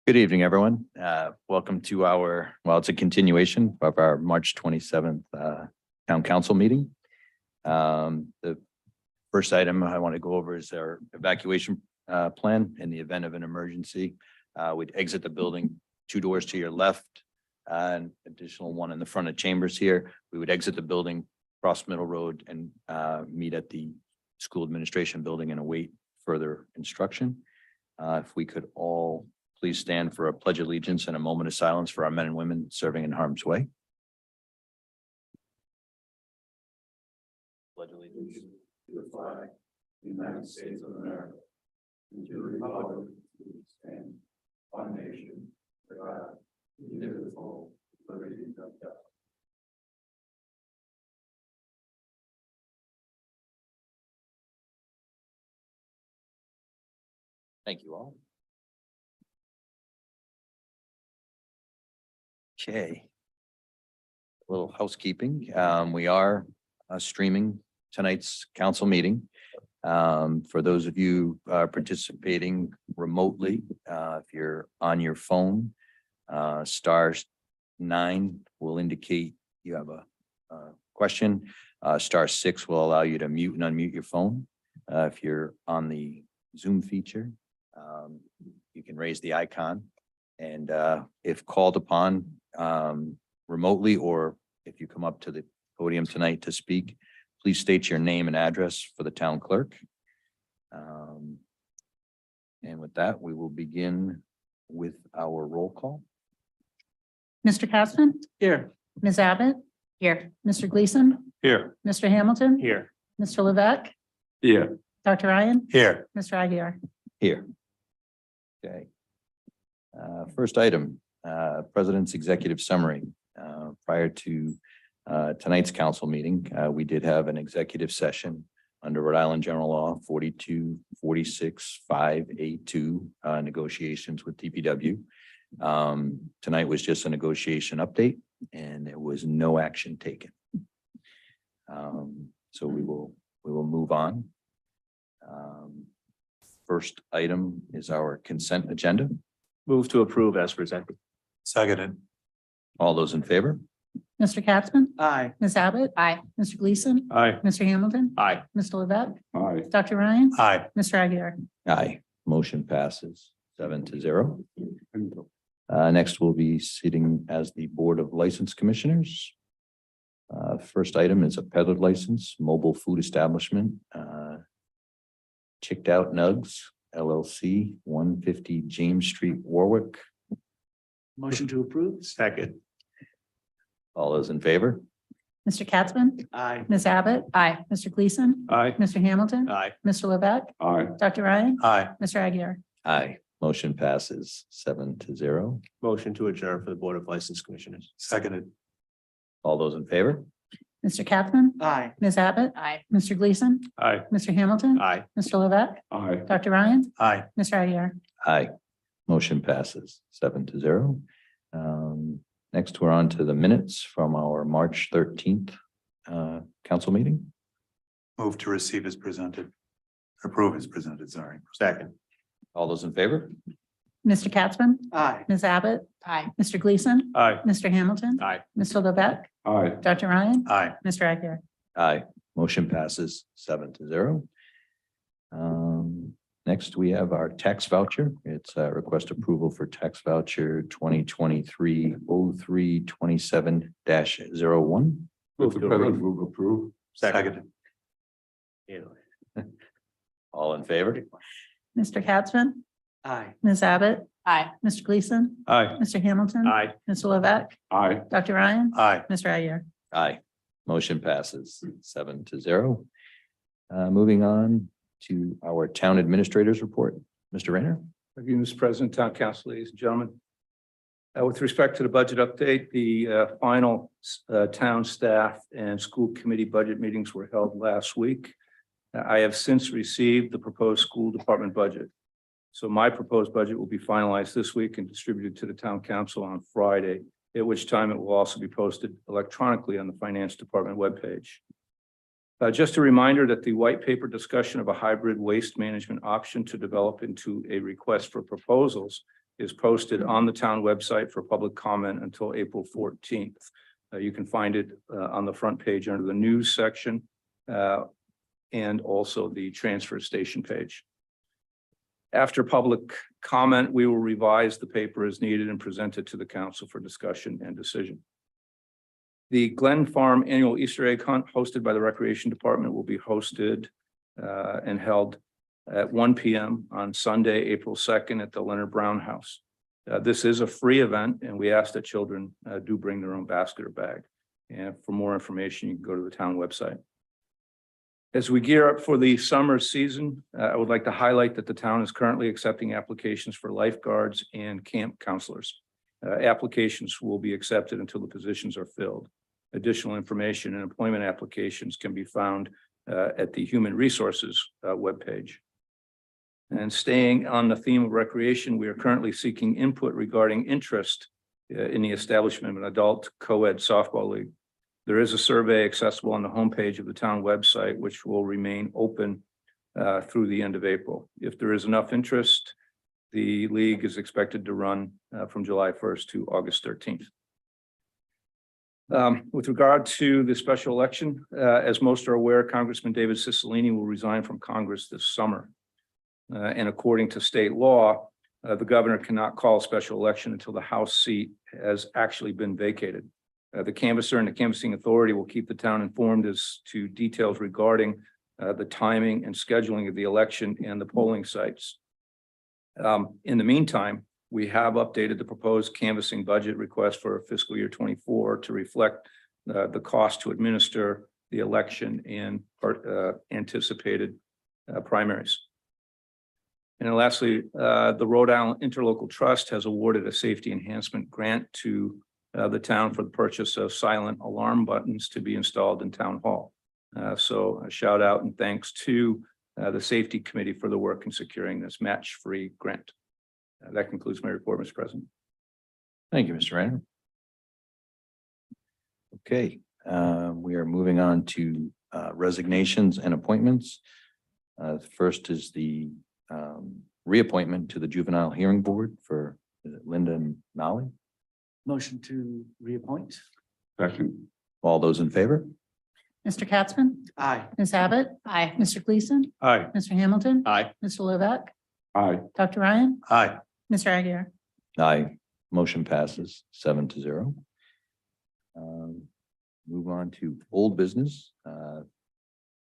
Good evening, everyone. Welcome to our, well, it's a continuation of our March 27th Town Council meeting. The first item I want to go over is our evacuation plan in the event of an emergency. We'd exit the building 2 doors to your left, and additional 1 in the front of chambers here. We would exit the building, cross Middle Road, and meet at the school administration building and await further instruction. If we could all please stand for a pledge of allegiance and a moment of silence for our men and women serving in harm's way. Pledge allegiance to the flag of the United States of America and to the republic which stands one nation, under God, indivisible, with liberty and justice. Thank you all. Okay. A little housekeeping. We are streaming tonight's council meeting. For those of you participating remotely, if you're on your phone, *9 will indicate you have a question. *6 will allow you to mute and unmute your phone. If you're on the Zoom feature, you can raise the icon, and if called upon remotely, or if you come up to the podium tonight to speak, please state your name and address for the town clerk. And with that, we will begin with our roll call. Mr. Capson? Here. Ms. Abbott? Here. Mr. Gleason? Here. Mr. Hamilton? Here. Mr. Levesque? Here. Dr. Ryan? Here. Mr. Aguirre? Here. Okay. First item, President's executive summary. Prior to tonight's council meeting, we did have an executive session under Rhode Island General Law 4246(5)(a)(2), negotiations with DPW. Tonight was just a negotiation update, and there was no action taken. So we will move on. First item is our consent agenda. Move to approve as presented. Seconded. All those in favor? Mr. Capson? Aye. Ms. Abbott? Aye. Mr. Gleason? Aye. Mr. Hamilton? Aye. Mr. Levesque? Aye. Dr. Ryan? Aye. Mr. Aguirre? Aye. Motion passes 7-0. Next, we'll be sitting as the Board of License Commissioners. First item is a peddler license, mobile food establishment, Chicked Out Nugs LLC, 150 James Street, Warwick. Motion to approve. Second. All those in favor? Mr. Capson? Aye. Ms. Abbott? Aye. Mr. Gleason? Aye. Mr. Hamilton? Aye. Mr. Levesque? Aye. Dr. Ryan? Aye. Mr. Aguirre? Aye. Motion passes 7-0. Motion to adjourn for the Board of License Commissioners. Seconded. All those in favor? Mr. Capson? Aye. Ms. Abbott? Aye. Mr. Gleason? Aye. Mr. Hamilton? Aye. Mr. Levesque? Aye. Dr. Ryan? Aye. Mr. Aguirre? Aye. Motion passes 7-0. Next, we're on to the minutes from our March 13th council meeting. Move to receive as presented. Approve as presented, sorry. Second. All those in favor? Mr. Capson? Aye. Ms. Abbott? Aye. Mr. Gleason? Aye. Mr. Hamilton? Aye. Mr. Levesque? Aye. Dr. Ryan? Aye. Mr. Aguirre? Aye. Motion passes 7-0. Next, we have our tax voucher. It's a request approval for tax voucher 2023-03-27-01. Move to approve. Second. All in favor? Mr. Capson, Aye. Ms. Abbott, Aye. Mr. Gleason, Aye. Mr. Hamilton. Aye. Mr. Levesque, Aye. Dr. Ryan, Aye. Mr. Aguirre. Aye. Motion passes 7-0. Moving on to our town administrators report. Mr. Rayner? Thank you, Mr. President, Town Council, ladies and gentlemen. With respect to the budget update, the final town staff and school committee budget meetings were held last week. I have since received the proposed school department budget. So my proposed budget will be finalized this week and distributed to the town council on Friday, at which time it will also be posted electronically on the finance department webpage. Just a reminder that the white paper discussion of a hybrid waste management option to develop into a request for proposals is posted on the town website for public comment until April 14th. You can find it on the front page under the news section and also the transfer station page. After public comment, we will revise the paper as needed and present it to the council for discussion and decision. The Glen Farm Annual Easter Egg Hunt hosted by the Recreation Department will be hosted and held at 1 p.m. on Sunday, April 2nd at the Leonard Brown House. This is a free event and we ask that children do bring their own basket or bag. And for more information, you can go to the town website. As we gear up for the summer season, I would like to highlight that the town is currently accepting applications for lifeguards and camp counselors. Applications will be accepted until the positions are filled. Additional information and employment applications can be found at the Human Resources webpage. And staying on the theme of recreation, we are currently seeking input regarding interest in the establishment of an adult co-ed softball league. There is a survey accessible on the homepage of the town website, which will remain open through the end of April. If there is enough interest, the league is expected to run from July 1st to August 13th. With regard to the special election, as most are aware, Congressman David Cicilline will resign from Congress this summer. And according to state law, the governor cannot call a special election until the House seat has actually been vacated. The canvasser and the canvassing authority will keep the town informed as to details regarding the timing and scheduling of the election and the polling sites. In the meantime, we have updated the proposed canvassing budget request for fiscal year 24 to reflect the cost to administer the election and anticipated primaries. And then lastly, the Rhode Island Interlocal Trust has awarded a safety enhancement grant to the town for the purchase of silent alarm buttons to be installed in town hall. So a shout out and thanks to the safety committee for the work in securing this match-free grant. That concludes my report, Mr. President. Thank you, Mr. Rayner. Okay, we are moving on to resignations and appointments. First is the reappointment to the Juvenile Hearing Board for Linda Nolly. Motion to reappoint. Second. All those in favor? Mr. Capson, Aye. Ms. Abbott, Aye. Mr. Gleason, Aye. Mr. Hamilton. Aye. Mr. Levesque, Aye. Dr. Ryan, Aye. Mr. Aguirre. Aye. Motion passes 7-0. Move on to old business.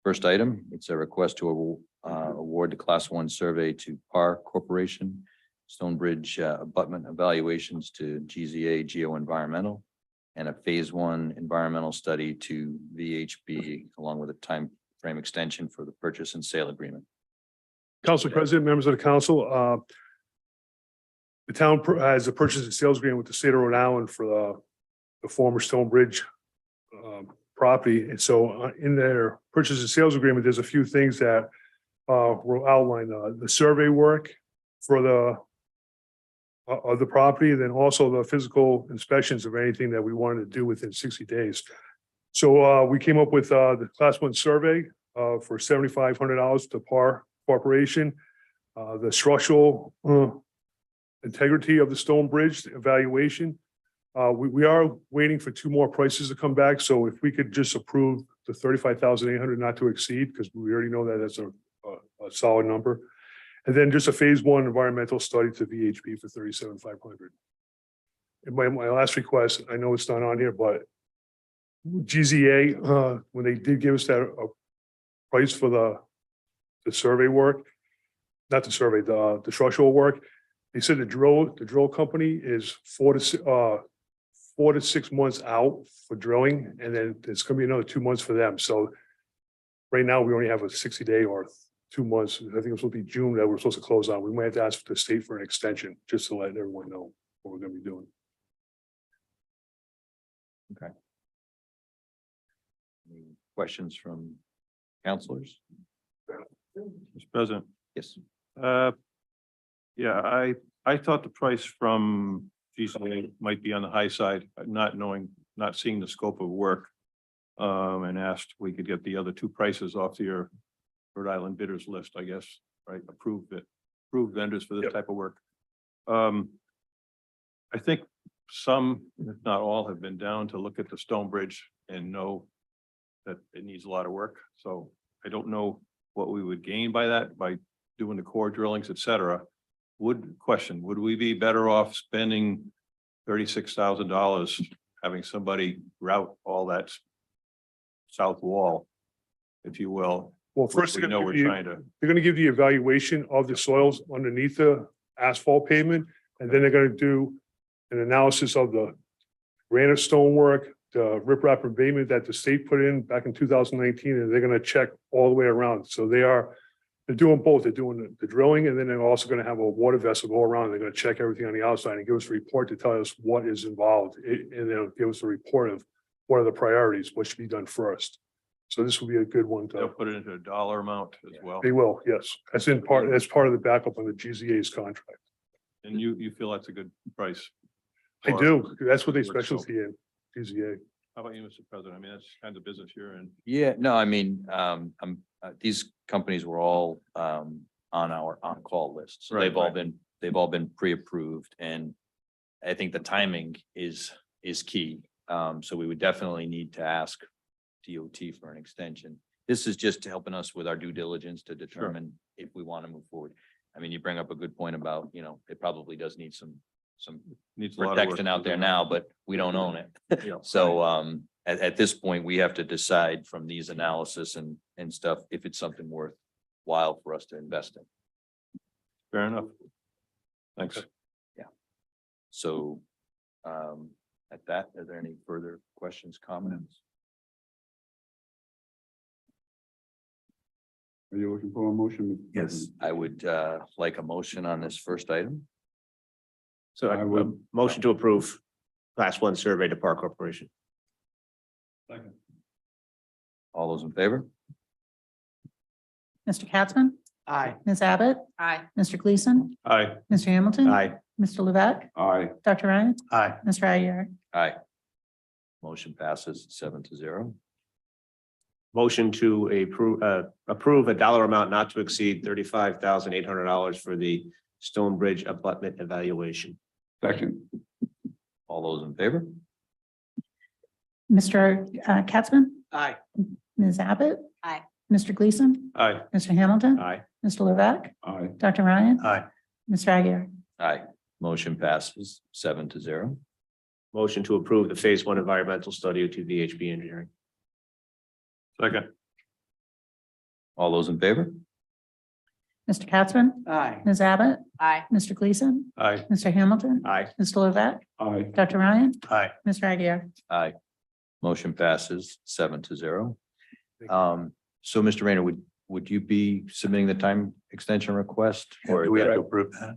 First item, it's a request to award the Class 1 survey to PAR Corporation, Stonebridge abutment evaluations to GZA Geo-Environmental, and a Phase 1 environmental study to VHB, along with a time frame extension for the purchase and sale agreement. Council President, members of the council, the town has a purchase and sales agreement with the state of Rhode Island for the former Stonebridge property. And so in their purchase and sales agreement, there's a few things that were outlined, the survey work for the property, then also the physical inspections of anything that we wanted to do within 60 days. So we came up with the Class 1 survey for $7,500 to PAR Corporation. The structural integrity of the Stonebridge evaluation. We are waiting for 2 more prices to come back. So if we could just approve the 35,800 not to exceed, because we already know that that's a solid number. And then just a phase one environmental study to VHB for 37,500. And my last request, I know it's not on here, but GZA, when they did give us that price for the survey work, not the survey, the structural work, they said the drill company is 4 to 6 months out for drilling, and then it's gonna be another 2 months for them. So right now, we only have a 60-day or 2 months. I think it's supposed to be June that we're supposed to close on. We might have to ask the state for an extension, just to let everyone know what we're gonna be doing. Any questions from counselors? Mr. President, Yes. yeah, I thought the price from GCA might be on the high side, not seeing the scope of work. And asked we could get the other two prices off your Rhode Island bidders list, I guess, right? Approved vendors for this Yep. type of work. I think some, if not all, have been down to look at the Stone Bridge and know that it needs a lot of work. So I don't know what we would gain by that, by doing the core drillings, et cetera. Would we be better off spending $36,000, having somebody route all that south wall, if you will? Well, first, We know we're trying to, they're gonna give the evaluation of the soils underneath the asphalt pavement, and then they're gonna do an analysis of the granite stonework, the riprap embayment that the state put in back in 2019, and they're gonna check all the way around. So they're doing both. They're doing the drilling, and then they're also gonna have a water vessel go around. They're gonna check everything on the outside and give us a report to tell us what is involved. And they'll give us a report of what are the priorities, what should be done first. So this will be a good one they'll to, put it into a dollar amount as well. they will, yes. That's part of the backup on the GZA's contract. And you feel that's a good price? I for do. That's what they Works well. specialty in, GZA. How about you, Mr. President? I mean, that's kind of business you're in. Yeah, no, I mean, these companies were all on our on-call list. So Right, they've all been pre-approved, and I think the timing is key. So we would definitely need to ask DOT for an extension. This is just helping us with our due diligence to determine if we want to move forward. I mean, you bring up a good point about, it probably does need some Needs a lot of work. protection out there now, but we don't own it. Yeah. So at this point, we have to decide from these analysis and stuff, if it's something worthwhile for us to invest in. Fair enough. Thanks. So at that, are there any further questions, comments? Are you looking for a motion? Mr. Yes. President? I would like a motion on this first item. So I a would- motion to approve class one survey to Park Corporation. Second. All those in favor? Mr. Capson, Aye. Ms. Abbott, Aye. Mr. Gleason, Aye. Mr. Hamilton. Aye. Mr. Levesque, Aye. Dr. Ryan, Aye. Mr. Aguirre. Aye. Motion passes 7-0. Motion to approve a dollar amount not to exceed $35,800 for the Stone Bridge abutment evaluation. Second. All those in favor? Mr. Capson, Aye. Ms. Abbott. Aye. Mr. Gleason, Aye. Mr. Hamilton. Aye. Mr. Levesque, Aye. Dr. Ryan, Aye. Mr. Aguirre. Aye. Motion passes 7-0. Motion to approve the phase one environmental study to VHB Engineering. Second. All those in favor? Mr. Capson, Aye. Ms. Abbott, Aye. Mr. Gleason, Aye. Mr. Hamilton, Aye. Mr. Levesque, Aye. Dr. Ryan, Aye. Mr. Aguirre. Aye. Motion passes 7-0. Thank you. So Mr. Rayner, would you be submitting the time extension request? Or Do we have to approve that?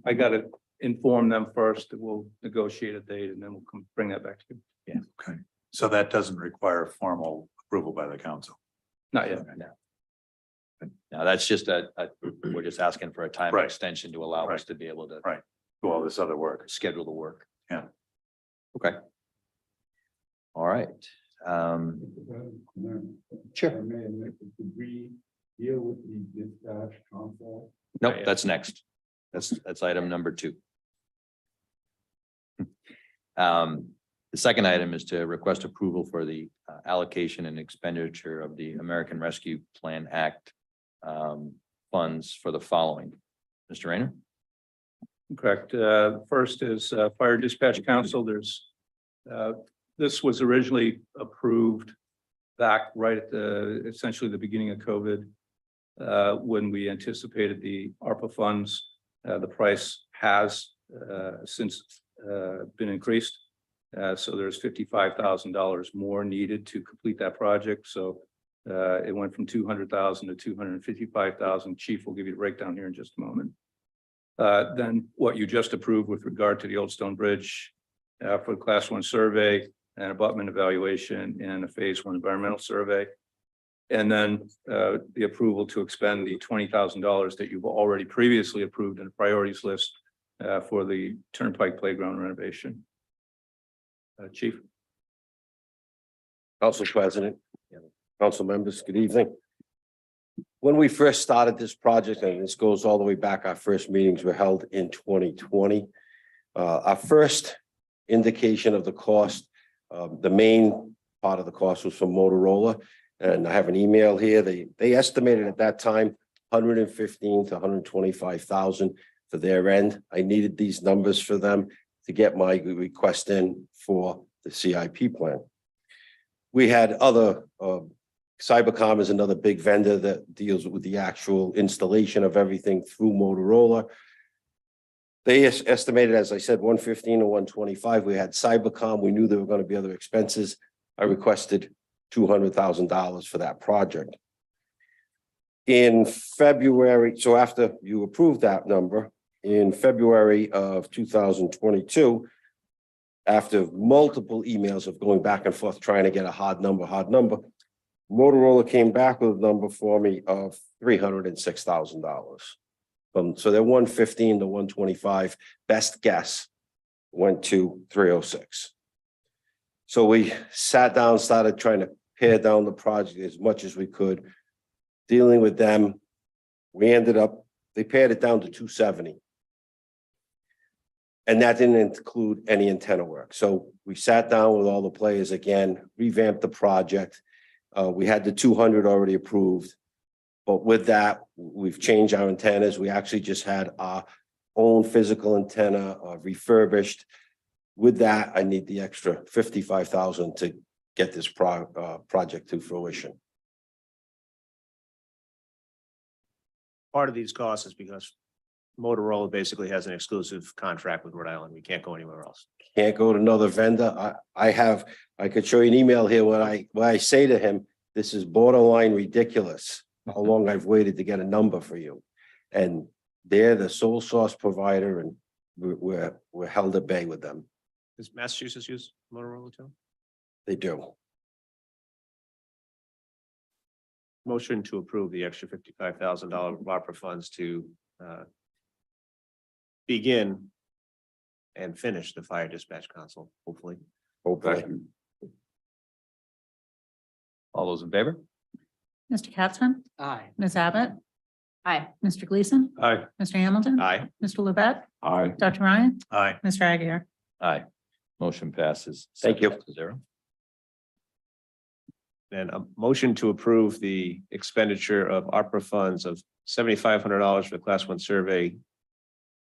I gotta inform them first, that we'll negotiate a date and then we'll come bring that back to you. Okay, so that doesn't require formal approval by the council. Not yet. No, that's just we're just asking for a time Right. extension to allow us Right. to be able to Right. Do all this other work. schedule the work. Yeah. Okay. All right. Sure. Did we deal with the dispatch console? Nope, that's next. That's item number 2. The second item is to request approval for the allocation and expenditure of the American Rescue Plan Act funds for the following. Mr. Rayner? Correct. First is Fire Dispatch Council. This was originally approved back right at essentially the beginning of COVID. When we anticipated the ARPA funds, the price has since been increased. So there's $55,000 more needed to complete that project. So it went from 200,000 to 255,000. Chief will give you the breakdown here in just a moment. Then what you just approved with regard to the Old Stone Bridge for the Class 1 survey and abutment evaluation and a Phase 1 environmental survey. And then the approval to expend the $20,000 that you've already previously approved in the priorities list for the Turnpike Playground renovation. Chief? Council President, council members, good evening. When we first started this project, and this goes all the way back, our first meetings were held in 2020. Our first indication of the cost, the main part of the cost was from Motorola. And I have an email here. They estimated at that time, 115 to 125,000 for their end. I needed these numbers for them to get my request in for the CIP plan. We had other, Cybercom is another big vendor that deals with the actual installation of everything through Motorola. They estimated, as I said, 115 to 125. We had Cybercom. We knew there were going to be other expenses. I requested $200,000 for that project. In February, so after you approved that number, in February of 2022, after multiple emails of going back and forth trying to get a hard number, Motorola came back with a number for me of $306,000. So their 115 to 125, best guess, went to 306. So we sat down, started trying to pare down the project as much as we could, dealing with them. We ended up, they pared it down to 270. And that didn't include any antenna work. So we sat down with all the players again, revamped the project. We had the 200 already approved. But with that, we've changed our antennas. We actually just had our own physical antenna refurbished. With that, I need the extra 55,000 to get this project to fruition. Part of these costs is because Motorola basically has an exclusive contract with Rhode Island. We can't go anywhere else. Can't go to another vendor. I could show you an email here where I say to him, this is borderline ridiculous, how long I've waited to get a number for you. And they're the sole source provider and we're held at bay with them. Does Massachusetts use Motorola too? They do. Motion to approve the extra $55,000 ARPA funds to begin and finish the fire dispatch console, hopefully. Hopefully. All those in favor? Mr. Capson? Aye. Ms. Abbott? Aye. Mr. Gleason? Aye. Mr. Hamilton? Aye. Mr. Levesque? Aye. Dr. Ryan? Aye. Mr. Aguirre? Aye. Motion passes. Thank you. 7-0. Then a motion to approve the expenditure of ARPA funds of $7,500 for the Class 1 survey,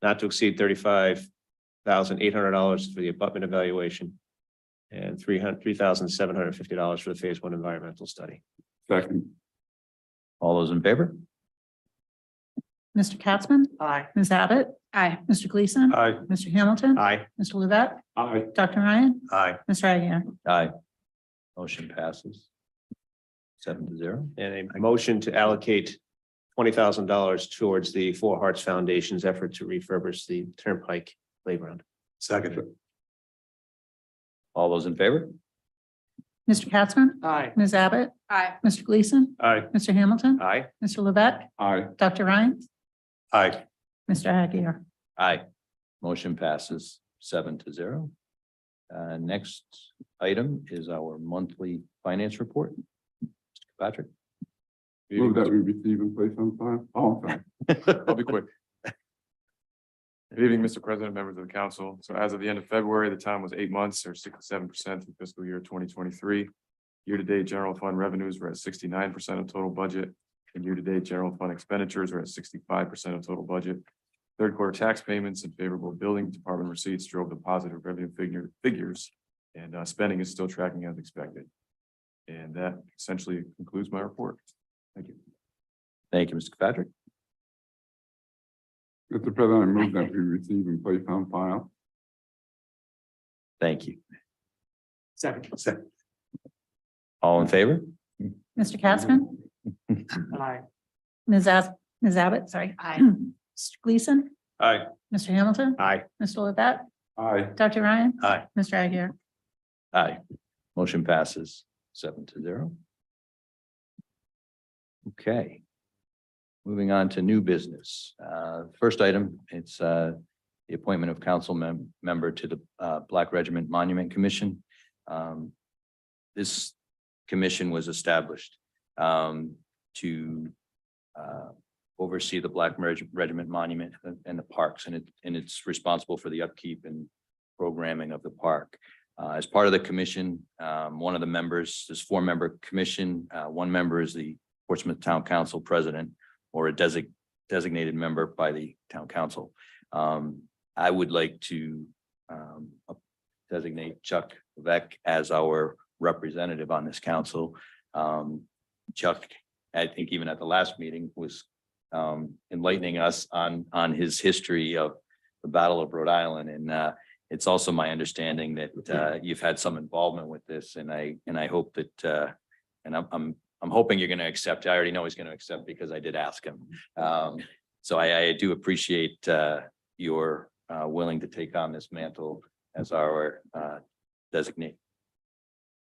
not to exceed $35,800 for the abutment evaluation, and $3,750 for the Phase 1 environmental study. Second. All those in favor? Mr. Capson? Aye. Ms. Abbott? Aye. Mr. Gleason? Aye. Mr. Hamilton? Aye. Mr. Levesque? Aye. Dr. Ryan? Aye. Mr. Aguirre? Aye. Motion passes. 7-0. And a motion to allocate $20,000 towards the Four Hearts Foundation's effort to refurbish the Turnpike Playground. Second. All those in favor? Mr. Capson? Aye. Ms. Abbott? Aye. Mr. Gleason? Aye. Mr. Hamilton? Aye. Mr. Levesque? Aye. Dr. Ryan? Aye. Mr. Aguirre? Aye. Motion passes 7-0. Next item is our monthly finance report. Mr. Patrick. Move that we receive and place on file. Oh, I'm sorry. I'll be quick. Good evening, Mr. President, members of the council. So as of the end of February, the time was 8 months or 67% of fiscal year 2023. Year-to-date general fund revenues were at 69% of total budget, and year-to-date general fund expenditures are at 65% of total budget. Third quarter tax payments and favorable building department receipts drove the positive revenue figures, and spending is still tracking as expected. And that essentially concludes my report. Thank you. Thank you, Mr. Patrick. Mr. President, I move that we receive and place on file. Thank you. Second. All in favor? Mr. Capson? Aye. Ms. Abbott, sorry. Aye. Mr. Gleason? Aye. Mr. Hamilton? Aye. Mr. Levesque? Aye. Dr. Ryan? Aye. Mr. Aguirre? Aye. Motion passes 7-0. Okay. Moving on to new business. First item, it's the appointment of council member to the Black Regiment Monument Commission. This commission was established to oversee the Black Regiment Monument and the parks, and it's responsible for the upkeep and programming of the park. As part of the commission, one of the members, this 4-member commission, one member is the Portsmouth Town Council president or a designated member by the town council. I would like to designate Chuck Levesque as our representative on this council. Chuck, I think even at the last meeting, was enlightening us on his history of the Battle of Rhode Island, and it's also my understanding that you've had some involvement with this, and I hope that and I'm hoping you're going to accept. I already know he's going to accept because I did ask him. So I do appreciate your willing to take on this mantle as our designee.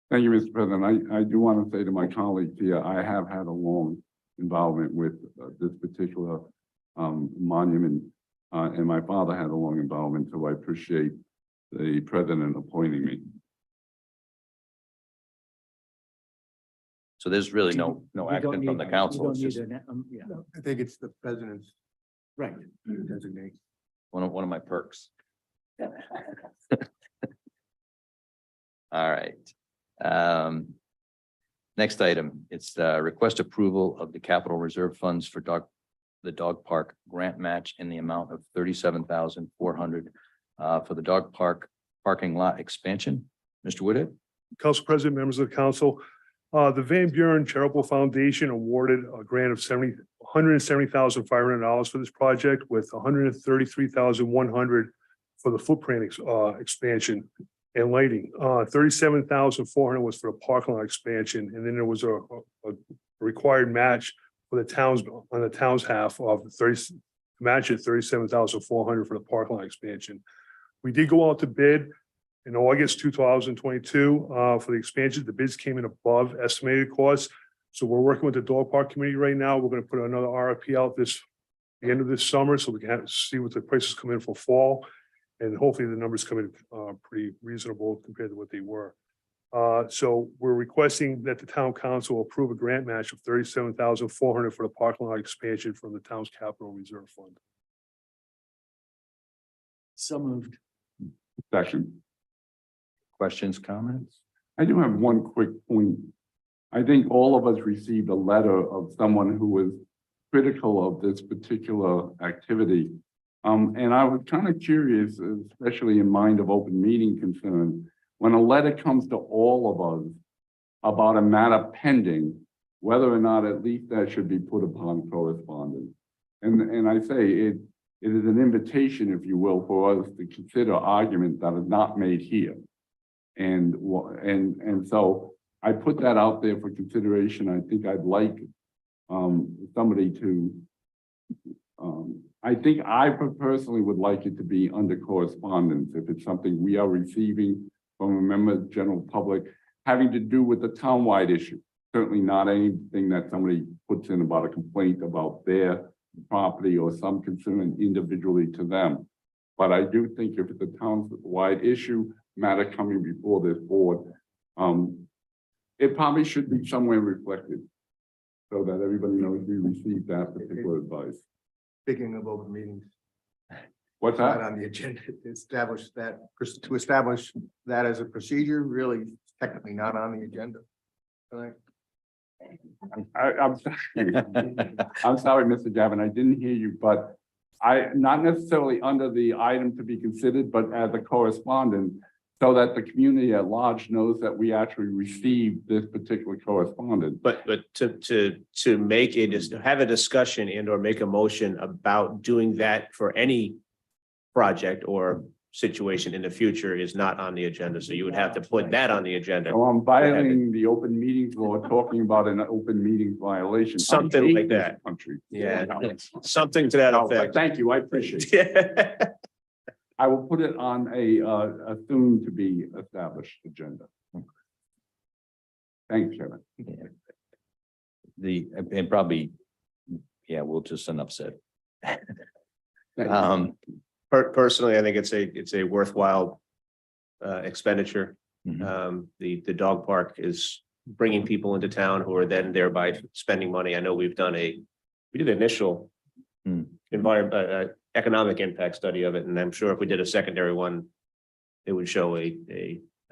Thank you, Mr. President. I do want to say to my colleagues here, I have had a long involvement with this particular monument, and my father had a long involvement, so I appreciate the president appointing me. So there's really no action from the council. It's just I think it's the president's. Right. Designate. one of my perks. All right. Next item, it's the request approval of the capital reserve funds for the dog park grant match in the amount of $37,400 for the dog park parking lot expansion. Mr. Woodhead? Council President, members of the council, the Van Buren Charitable Foundation awarded a grant of $170,500 for this project, with $133,100 for the footprint expansion and lighting. $37,400 was for the parking lot expansion, and then there was a required match for the towns on the town's half of match at $37,400 for the parking lot expansion. We did go out to bid in August 2022 for the expansion. The bids came in above estimated costs. So we're working with the dog park committee right now. We're going to put another RFP out the end of this summer, so we can see what the prices come in for fall. And hopefully the numbers come in pretty reasonable compared to what they were. So we're requesting that the town council approve a grant match of $37,400 for the parking lot expansion from the town's capital reserve fund. So moved. Second. Questions, comments? I do have one quick point. I think all of us received a letter of someone who was critical of this particular activity. And I was kind of curious, especially in mind of open meeting concern, when a letter comes to all of us about a matter pending, whether or not at least that should be put upon correspondence. And I say it is an invitation, if you will, for us to consider arguments that are not made here. And so I put that out there for consideration. I think I'd like somebody to, I think I personally would like it to be under correspondence if it's something we are receiving from a member of the general public having to do with the townwide issue. Certainly not anything that somebody puts in about a complaint about their property or some concern individually to them. But I do think if it's a townwide issue, matter coming before this board, it probably should be somewhere reflected so that everybody knows we received that particular advice. Speaking of open meetings. What's Not that? on the agenda, to establish that as a procedure, really technically not on the agenda. Right. I'm sorry. I'm sorry, Mr. Gavin, I didn't hear you, but not necessarily under the item to be considered, but as a correspondent, so that the community at large knows that we actually received this particular correspondence. But to make have a discussion and or make a motion about doing that for any project or situation in the future is not on the agenda. So you would have to put that on the agenda. So I'm violating the open meetings law, talking about an open meetings violation. I Something hate like this that. Country. Yeah, something to that No, but effect. thank you, I appreciate it. I will put it on a soon to be established agenda. Thanks, Chairman. And probably, yeah, we'll just enough said. Thank you. Personally, I think it's a worthwhile expenditure. Mhm. The dog park is bringing people into town who are then thereby spending money. I know we did an initial environment, economic impact study of it, and I'm sure if we did a secondary one, it would show a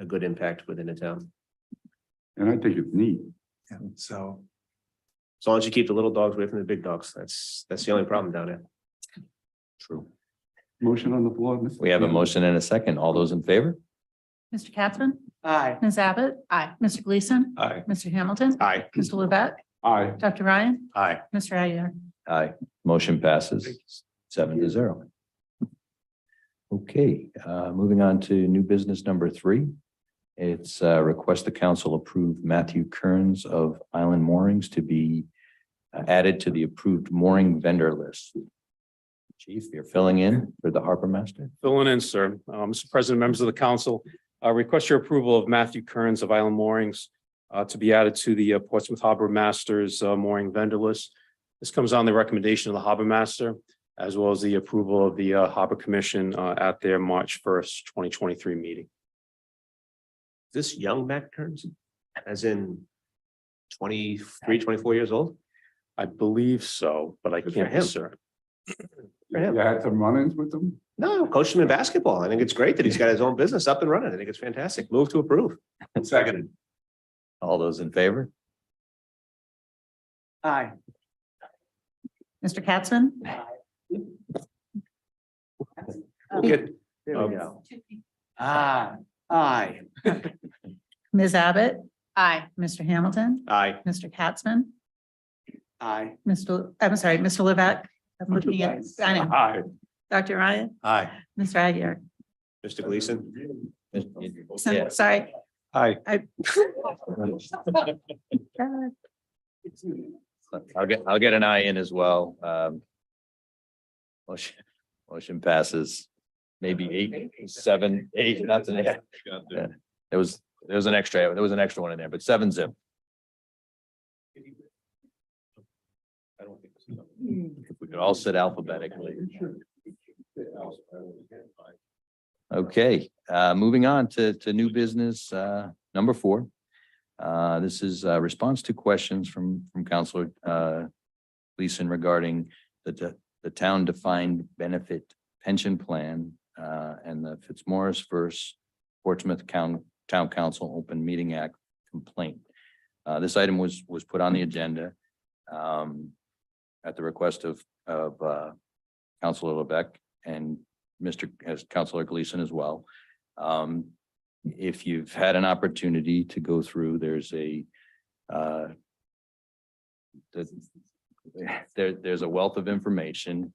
good impact within the town. And I think it's neat. So As long as you keep the little dogs away from the big dogs, that's the only problem down there. True. Motion on the floor. Mr. We have a Chairman. motion and a second. All those in favor? Mr. Capson? Aye. Ms. Abbott? Aye. Mr. Gleason? Aye. Mr. Hamilton? Aye. Mr. Levesque? Aye. Dr. Ryan? Aye. Mr. Aguirre? Aye. Motion passes 7-0. Okay, moving on to new business number 3. It's request the council approve Matthew Kearns of Island Moorings to be added to the approved mooring vendor list. Chief, you're filling in for the harbor master? Filling in, sir. Mr. President, members of the council, request your approval of Matthew Kearns of Island Moorings to be added to the Portsmouth Harbor Masters mooring vendor list. This comes on the recommendation of the harbor master, as well as the approval of the Harbor Commission at their March 1st, 2023 meeting. This young Matt Kearns, as in 23, 24 years old? I believe so, but I Good for can't be him. certain. For him. You had some run-ins with them? No, coached him in basketball. I think it's great that he's got his own business up and running. I think it's fantastic. Move to approve. Seconded. All those in favor? Aye. Mr. Capson? Good. There we go. Aye. Ms. Abbott? Aye. Mr. Hamilton? Aye. Mr. Katzman? Aye. I'm sorry, Mr. Levesque? I'm looking at, I know, Aye. Dr. Ryan? Aye. Mr. Aguirre? Mr. Gleason. Yeah. Sorry. Aye. I'll get an eye in as well. Motion passes. Maybe 8, 7, 8, nothing. Yeah. There was an extra one in there, but 7-0. If we could all sit alphabetically. Okay, moving on to new business, number 4. This is a response to questions from Counselor Gleason regarding the town defined benefit pension plan and the Fitzmaurice versus Portsmouth Town Council Open Meeting Act complaint. This item was put on the agenda at the request of Councilor Levesque and Councilor Gleason as well. If you've had an opportunity to go through, there's a there's a wealth of information.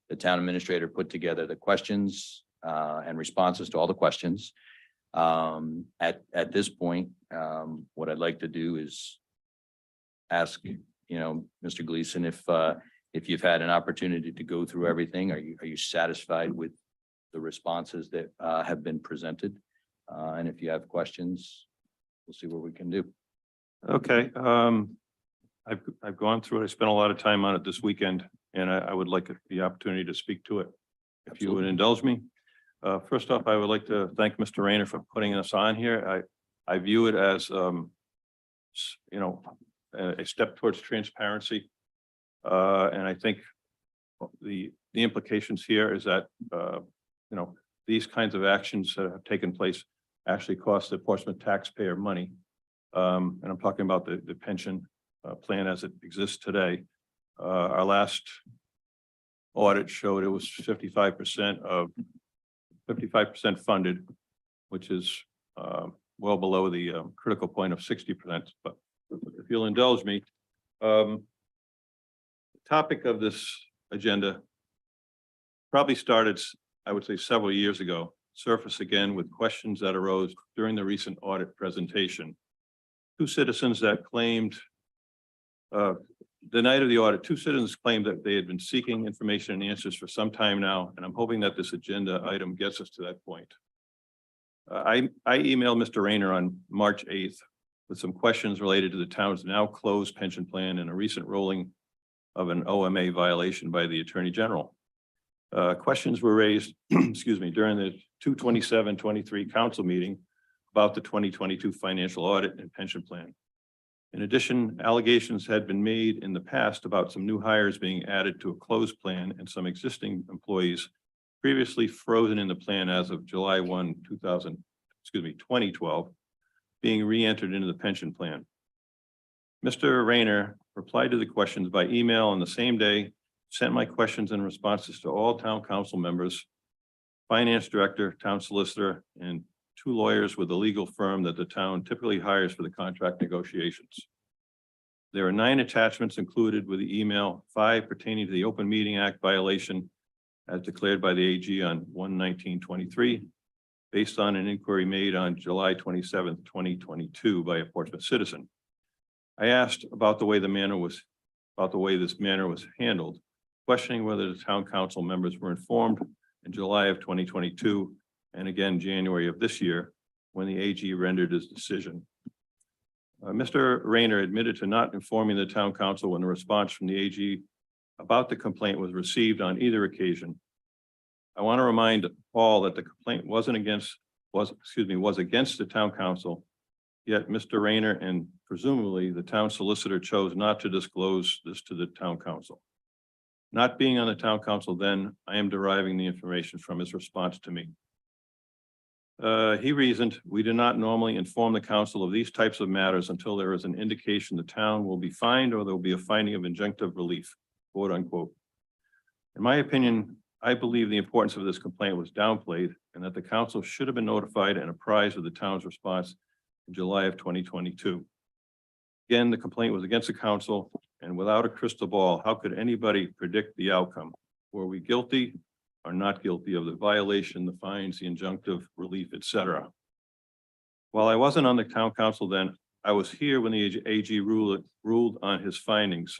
The town administrator put together the questions and responses to all the questions. At this point, what I'd like to do is ask, Mr. Gleason, if you've had an opportunity to go through everything, are you satisfied with the responses that have been presented? And if you have questions, we'll see what we can do. Okay, I've gone through it. I spent a lot of time on it this weekend, and I would like the opportunity to speak to it. If you would indulge me. First off, I would like to thank Mr. Rayner for putting us on here. I view it as, a step towards transparency. And I think the the implications here is that, these kinds of actions that have taken place actually cost the Portsmouth taxpayer money. And I'm talking about the pension plan as it exists today. Our last audit showed it was 55% funded, which is well below the critical point of 60%. But if you'll indulge me, the topic of this agenda probably started, I would say, several years ago, surfaced again with questions that arose during the recent audit presentation. Two citizens that claimed, the night of the audit, two citizens claimed that they had been seeking information and answers for some time now, and I'm hoping that this agenda item gets us to that point. I emailed Mr. Rayner on March 8th with some questions related to the town's now closed pension plan and a recent rolling of an OMA violation by the Attorney General. Questions were raised, excuse me, during the 2/27/23 council meeting about the 2022 financial audit and pension plan. In addition, allegations had been made in the past about some new hires being added to a closed plan and some existing employees previously frozen in the plan as of July 1, 2012, being re-entered into the pension plan. Mr. Rayner replied to the questions by email on the same day, sent my questions and responses to all town council members, finance director, town solicitor, and two lawyers with the legal firm that the town typically hires for the contract negotiations. There are 9 attachments included with the email, 5 pertaining to the Open Meeting Act violation as declared by the AG on 1/19/23, based on an inquiry made on July 27th, 2022 by a Portsmouth citizen. I asked about the way this matter was handled, questioning whether the town council members were informed in July of 2022 and again January of this year when the AG rendered his decision. Mr. Rayner admitted to not informing the town council when the response from the AG about the complaint was received on either occasion. I want to remind Paul that the complaint was against the town council, yet Mr. Rayner and presumably the town solicitor chose not to disclose this to the town council. Not being on the town council then, I am deriving the information from his response to me. He reasoned, we do not normally inform the council of these types of matters until there is an indication the town will be fined or there will be a finding of injunctive relief, quote unquote. In my opinion, I believe the importance of this complaint was downplayed and that the council should have been notified and apprised of the town's response in July of 2022. Again, the complaint was against the council, and without a crystal ball, how could anybody predict the outcome? Were we guilty or not guilty of the violation, the fines, the injunctive relief, etc.? While I wasn't on the town council then, I was here when the AG ruled on his findings.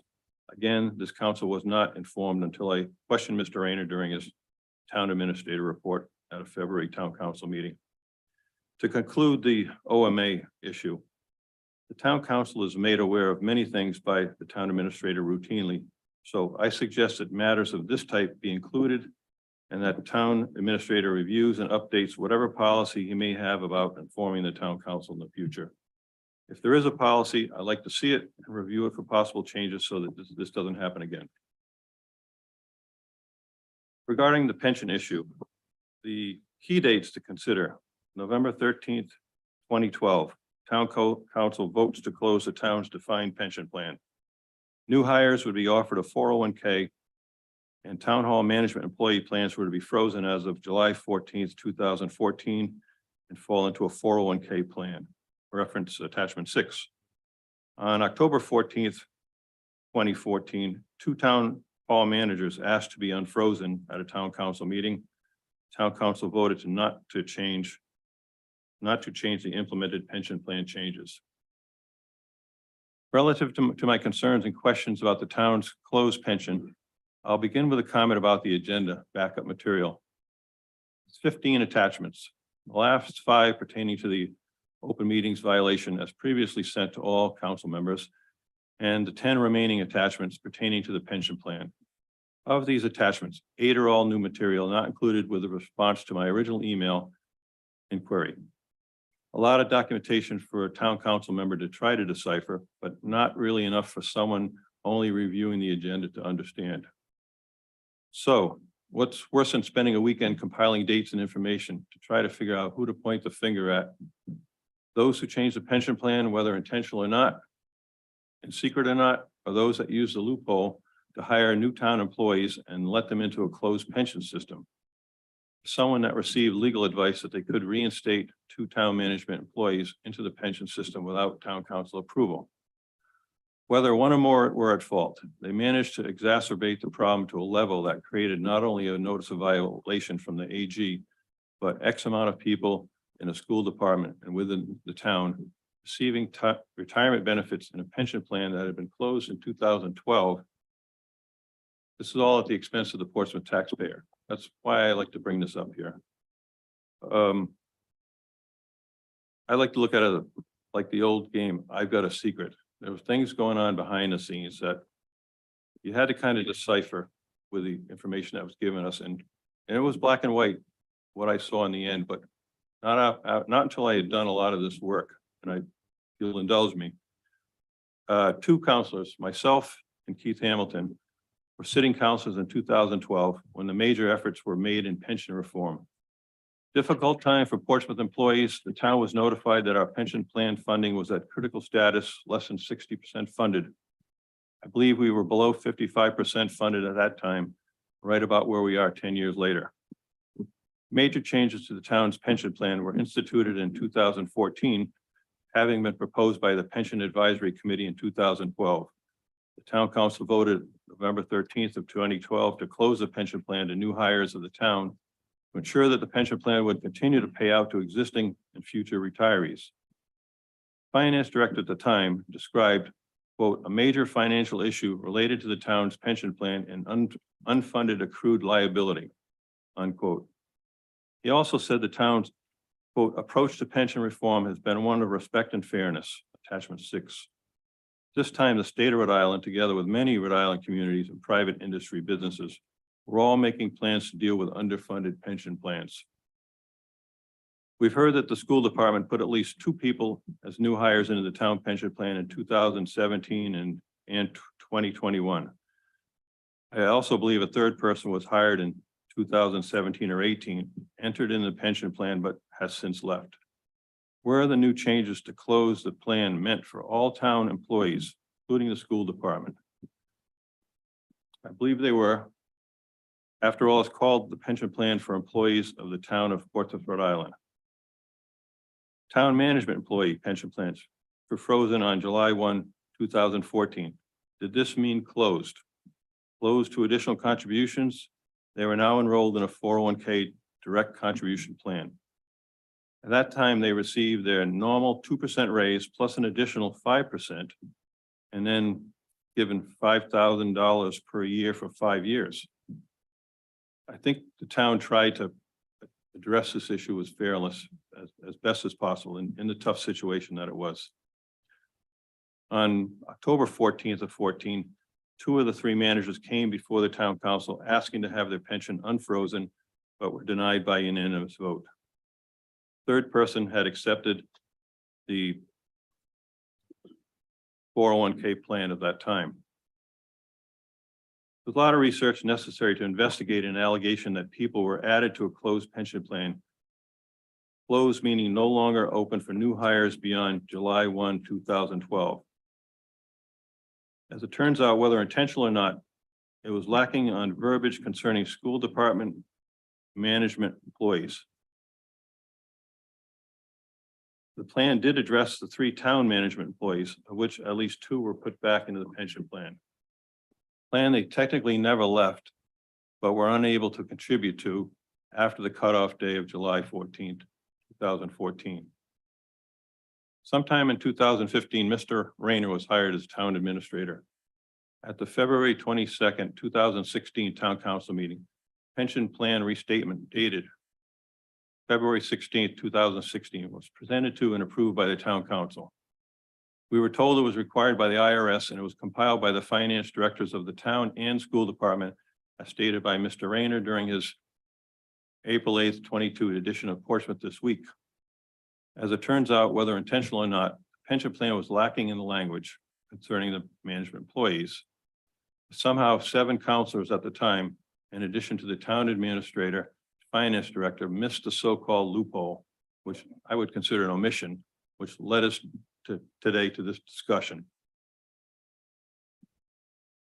Again, this council was not informed until I questioned Mr. Rayner during his town administrator report at a February town council meeting. To conclude the OMA issue, the town council is made aware of many things by the town administrator routinely. So I suggest that matters of this type be included and that the town administrator reviews and updates whatever policy he may have about informing the town council in the future. If there is a policy, I'd like to see it and review it for possible changes so that this doesn't happen again. Regarding the pension issue, the key dates to consider: November 13th, 2012, town council votes to close the town's defined pension plan. New hires would be offered a 401k, and town hall management employee plans were to be frozen as of July 14th, 2014, and fall into a 401k plan. Reference attachment 6. On October 14th, 2014, 2 town hall managers asked to be unfrozen at a town council meeting. Town council voted not to change the implemented pension plan changes. Relative to my concerns and questions about the town's closed pension, I'll begin with a comment about the agenda backup material. It's 15 attachments. The last 5 pertaining to the open meetings violation as previously sent to all council members, and the 10 remaining attachments pertaining to the pension plan. Of these attachments, 8 are all new material, not included with the response to my original email inquiry. A lot of documentation for a town council member to try to decipher, but not really enough for someone only reviewing the agenda to understand. So what's worse than spending a weekend compiling dates and information to try to figure out who to point the finger at? Those who change the pension plan, whether intentional or not, in secret or not, or those that use the loophole to hire new town employees and let them into a closed pension system. Someone that received legal advice that they could reinstate two town management employees into the pension system without town council approval. Whether one or more were at fault, they managed to exacerbate the problem to a level that created not only a notice of violation from the AG, but X amount of people in a school department and within the town receiving retirement benefits in a pension plan that had been closed in 2012. This is all at the expense of the Portsmouth taxpayer. That's why I like to bring this up here. I like to look at it like the old game, I've got a secret. There were things going on behind the scenes that you had to kind of decipher with the information that was given us, and it was black and white, what I saw in the end, but not until I had done a lot of this work, and you'll indulge me. Two counselors, myself and Keith Hamilton, were sitting counselors in 2012 when the major efforts were made in pension reform. Difficult time for Portsmouth employees. The town was notified that our pension plan funding was at critical status, less than 60% funded. I believe we were below 55% funded at that time, right about where we are 10 years later. Major changes to the town's pension plan were instituted in 2014, having been proposed by the Pension Advisory Committee in 2012. The town council voted November 13th of 2012 to close the pension plan to new hires of the town to ensure that the pension plan would continue to pay out to existing and future retirees. Finance director at the time described, quote, a major financial issue related to the town's pension plan and unfunded accrued liability, unquote. He also said the town's, quote, approach to pension reform has been one of respect and fairness, attachment 6. This time, the state of Rhode Island, together with many Rhode Island communities and private industry businesses, were all making plans to deal with underfunded pension plans. We've heard that the school department put at least 2 people as new hires into the town pension plan in 2017 and 2021. I also believe a third person was hired in 2017 or 18, entered in the pension plan, but has since left. Where are the new changes to close the plan meant for all town employees, including the school department? I believe they were. After all, it's called the pension plan for employees of the town of Portsmouth, Rhode Island. Town management employee pension plans were frozen on July 1, 2014. Did this mean closed? Closed to additional contributions? They were now enrolled in a 401k direct contribution plan. At that time, they received their normal 2% raise plus an additional 5%, and then given $5,000 per year for 5 years. I think the town tried to address this issue with fairness as best as possible in the tough situation that it was. On October 14th of 14, 2 of the 3 managers came before the town council asking to have their pension unfrozen, but were denied by unanimous vote. Third person had accepted the 401k plan at that time. There's a lot of research necessary to investigate an allegation that people were added to a closed pension plan. Closed meaning no longer open for new hires beyond July 1, 2012. As it turns out, whether intentional or not, it was lacking on verbiage concerning school department management employees. The plan did address the 3 town management employees, of which at least 2 were put back into the pension plan. Plan they technically never left, but were unable to contribute to after the cutoff day of July 14th, 2014. Sometime in 2015, Mr. Rayner was hired as town administrator. At the February 22nd, 2016 town council meeting, pension plan restatement dated February 16th, 2016 was presented to and approved by the town council. We were told it was required by the IRS and it was compiled by the finance directors of the town and school department, as stated by Mr. Rayner during his April 8th, 22 edition of Portsmouth This Week. As it turns out, whether intentional or not, the pension plan was lacking in the language concerning the management employees. Somehow 7 counselors at the time in addition to the town administrator, finance director, missed the so-called loophole, which I would consider an omission, which led us to today to this discussion.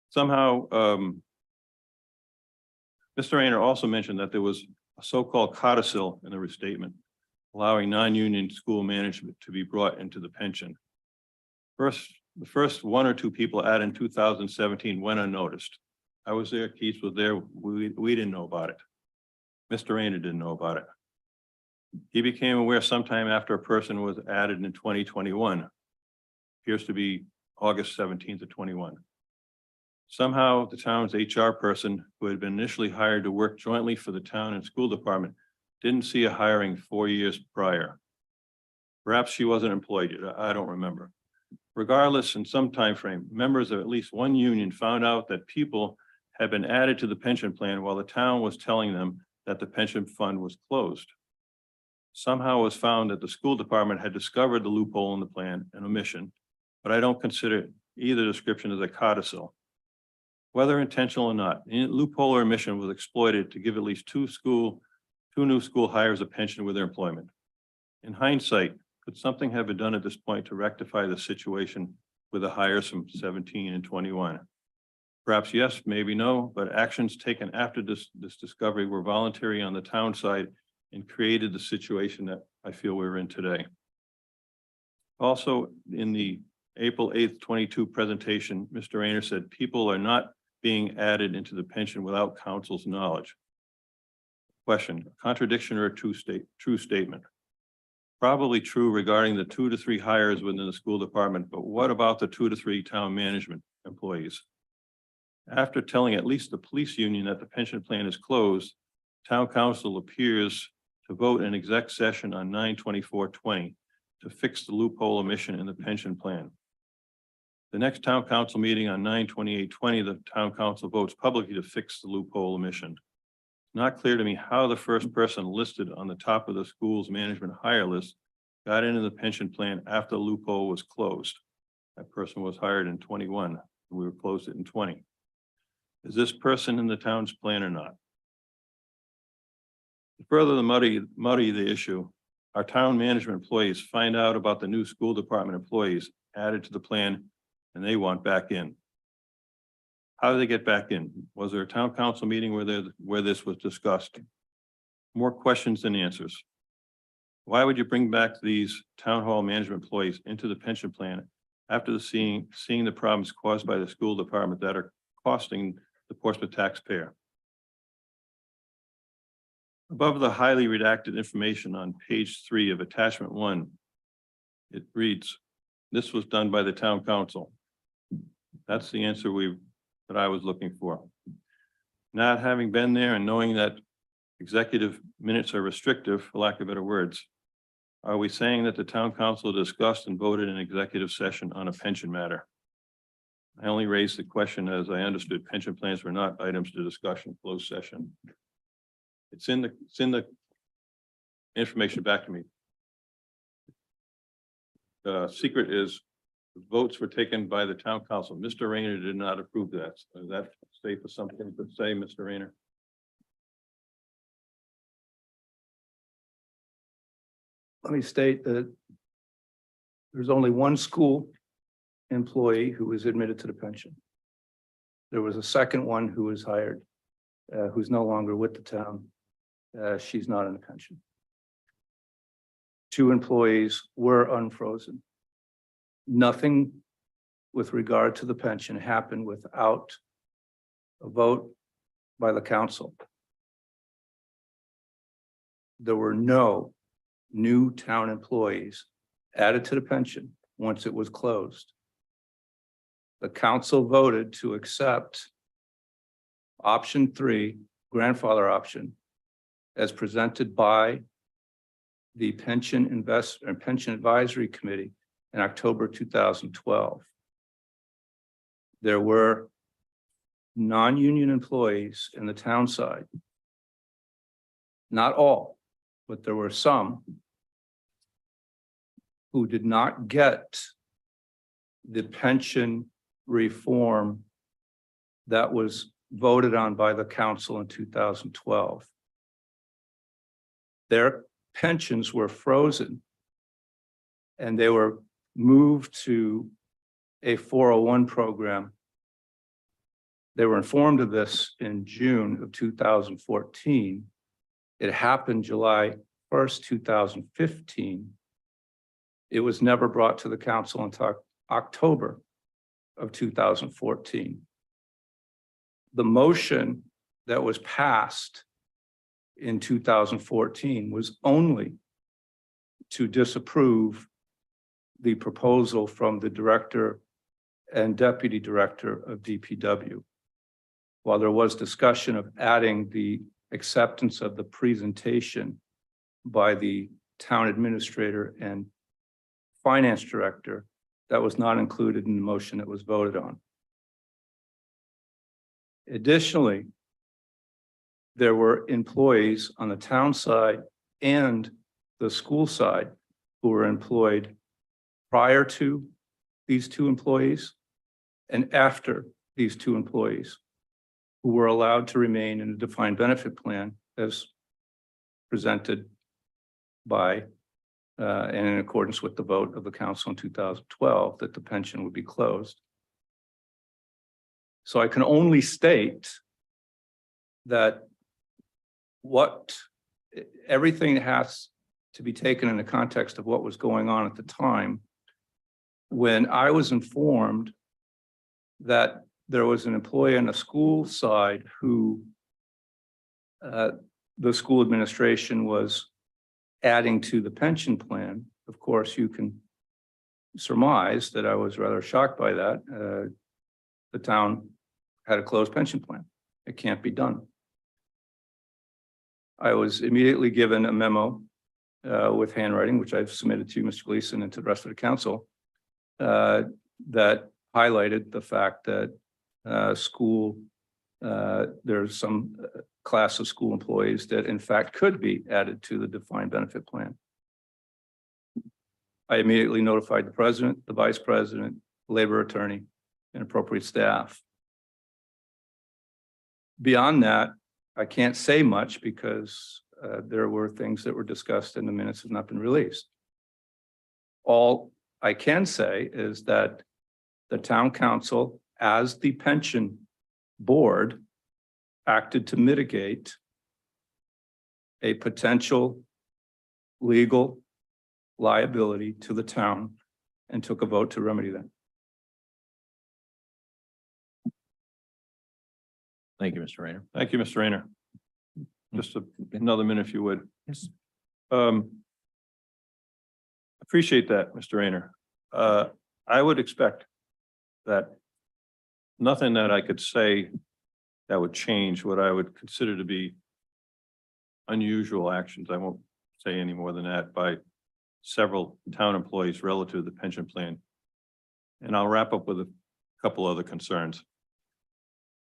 Somehow, Mr. Rayner also mentioned that there was a so-called codicil in the restatement, allowing non-union school management to be brought into the pension. The first one or two people added in 2017 went unnoticed. I was there, Keith was there, we didn't know about it. Mr. Rayner didn't know about it. He became aware sometime after a person was added in 2021. Appears to be August 17th of 21. Somehow the town's HR person, who had been initially hired to work jointly for the town and school department, didn't see a hiring 4 years prior. Perhaps she wasn't employed yet, I don't remember. Regardless, in some time frame, members of at least one union found out that people had been added to the pension plan while the town was telling them that the pension fund was closed. Somehow it was found that the school department had discovered the loophole in the plan, an omission, but I don't consider either description as a codicil. Whether intentional or not, the loophole or omission was exploited to give at least two new school hires a pension with their employment. In hindsight, could something have been done at this point to rectify the situation with the hires from 17 and 21? Perhaps yes, maybe no, but actions taken after this discovery were voluntary on the town side and created the situation that I feel we're in today. Also, in the April 8th, 22 presentation, Mr. Rayner said people are not being added into the pension without council's knowledge. Question, contradiction or a true statement? Probably true regarding the 2 to 3 hires within the school department, but what about the 2 to 3 town management employees? After telling at least the police union that the pension plan is closed, town council appears to vote in exec session on 9/24/20 to fix the loophole omission in the pension plan. The next town council meeting on 9/28/20, the town council votes publicly to fix the loophole omission. Not clear to me how the first person listed on the top of the school's management hire list got into the pension plan after the loophole was closed. That person was hired in 21, and we were closed it in 20. Is this person in the town's plan or not? To further muddy the issue, our town management employees find out about the new school department employees added to the plan and they want back in. How do they get back in? Was there a town council meeting where this was discussed? More questions than answers. Why would you bring back these town hall management employees into the pension plan after seeing the problems caused by the school department that are costing the Portsmouth taxpayer? Above the highly redacted information on page 3 of attachment 1, it reads, this was done by the town council. That's the answer that I was looking for. Not having been there and knowing that executive minutes are restrictive, for lack of better words, are we saying that the town council discussed and voted in executive session on a pension matter? I only raised the question as I understood pension plans were not items to discussion closed session. It's in the information back to me. The secret is votes were taken by the town council. Mr. Rayner did not approve that. Is that safe for something to say, Mr. Rayner? Let me state that there's only one school employee who was admitted to the pension. There was a second one who was hired, who's no longer with the town. She's not in the pension. 2 employees were unfrozen. Nothing with regard to the pension happened without a vote by the council. There were no new town employees added to the pension once it was closed. The council voted to accept option 3, grandfather option, as presented by the Pension Advisory Committee in October 2012. There were non-union employees in the town side. Not all, but there were some who did not get the pension reform that was voted on by the council in 2012. Their pensions were frozen and they were moved to a 401 program. They were informed of this in June of 2014. It happened July 1st, 2015. It was never brought to the council until October of 2014. The motion that was passed in 2014 was only to disapprove the proposal from the director and deputy director of DPW. While there was discussion of adding the acceptance of the presentation by the town administrator and finance director, that was not included in the motion that was voted on. Additionally, there were employees on the town side and the school side who were employed prior to these two employees and after these two employees who were allowed to remain in a defined benefit plan as presented by and in accordance with the vote of the council in 2012 that the pension would be closed. So I can only state that everything has to be taken in the context of what was going on at the time. When I was informed that there was an employee on the school side who the school administration was adding to the pension plan, of course, you can surmise that I was rather shocked by that. The town had a closed pension plan. It can't be done. I was immediately given a memo with handwriting, which I've submitted to Mr. Gleason and to the rest of the council, that highlighted the fact that there's some class of school employees that in fact could be added to the defined benefit plan. I immediately notified the president, the vice president, labor attorney, and appropriate staff. Beyond that, I can't say much because there were things that were discussed and the minutes have not been released. All I can say is that the town council, as the pension board, acted to mitigate a potential legal liability to the town and took a vote to remedy that. Thank you, Mr. Rayner. Thank you, Mr. Rayner. Just another minute, if you would. Yes. Appreciate that, Mr. Rayner. I would expect that nothing that I could say that would change what I would consider to be unusual actions. I won't say any more than that by several town employees relative to the pension plan. And I'll wrap up with a couple other concerns.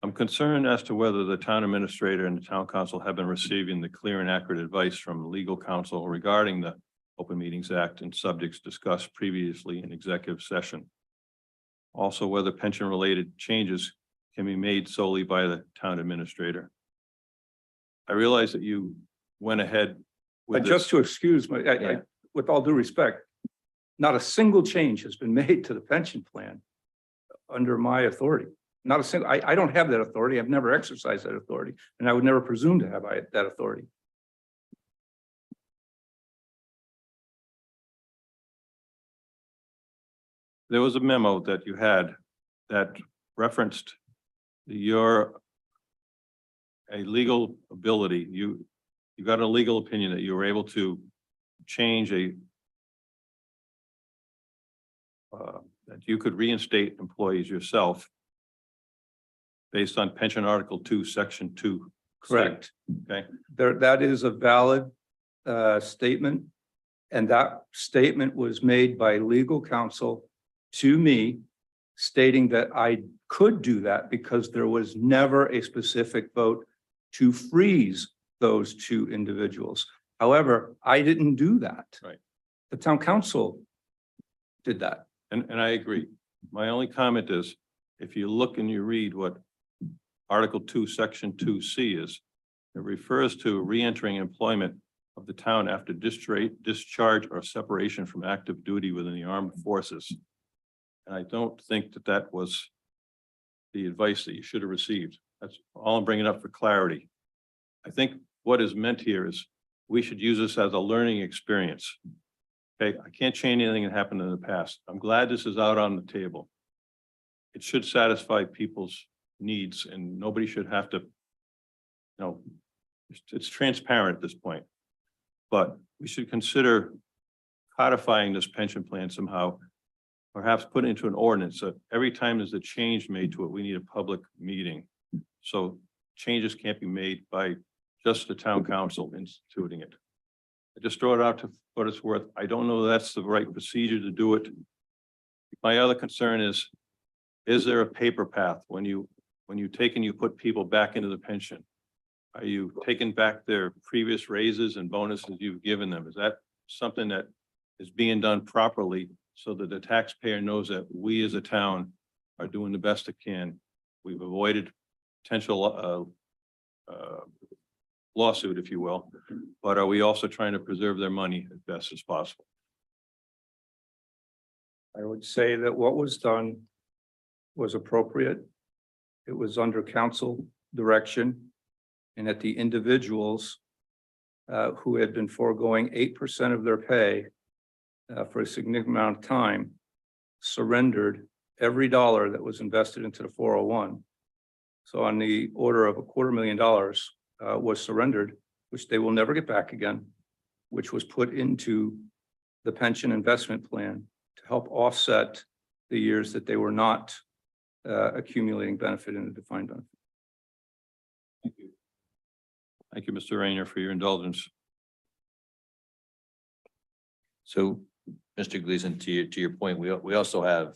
I'm concerned as to whether the town administrator and the town council have been receiving the clear and accurate advice from legal counsel regarding the Open Meetings Act and subjects discussed previously in executive session. Also, whether pension related changes can be made solely by the town administrator. I realize that you went ahead with Just to excuse my, with all due respect, not a single change has been made to the pension plan under my authority. Not a single, I don't have that authority. I've never exercised that authority, and I would never presume to have that authority. There was a memo that you had that referenced your legal ability. You got a legal opinion that you were able to change that you could reinstate employees yourself based on pension article 2, section 2. Correct. Okay. That is a valid statement. And that statement was made by legal counsel to me, stating that I could do that because there was never a specific vote to freeze those two individuals. However, I didn't do that. Right. The town council did that. And I agree. My only comment is, if you look and you read what Article 2, Section 2C is, it refers to re-entering employment of the town after discharge or separation from active duty within the armed forces. And I don't think that that was the advice that you should have received. That's all I'm bringing up for clarity. I think what is meant here is we should use this as a learning experience. Okay, I can't change anything that happened in the past. I'm glad this is out on the table. It should satisfy people's needs and nobody should have to, it's transparent at this point. But we should consider codifying this pension plan somehow, perhaps put into an ordinance that every time there's a change made to it, we need a public meeting. So changes can't be made by just the town council instituting it. I just throw it out to what it's worth. I don't know that's the right procedure to do it. My other concern is there a paper path when you take and you put people back into the pension? Are you taking back their previous raises and bonuses you've given them? Is that something that is being done properly so that the taxpayer knows that we as a town are doing the best it can? We've avoided potential lawsuit, if you will, but are we also trying to preserve their money as best as possible? I would say that what was done was appropriate. It was under council direction. And that the individuals who had been foregoing 8% of their pay for a significant amount of time surrendered every dollar that was invested into the 401. So on the order of $250,000 was surrendered, which they will never get back again, which was put into the pension investment plan to help offset the years that they were not accumulating benefit in a defined benefit. Thank you. Thank you, Mr. Rayner, for your indulgence. So, Mr. Gleason, to your point, we also have,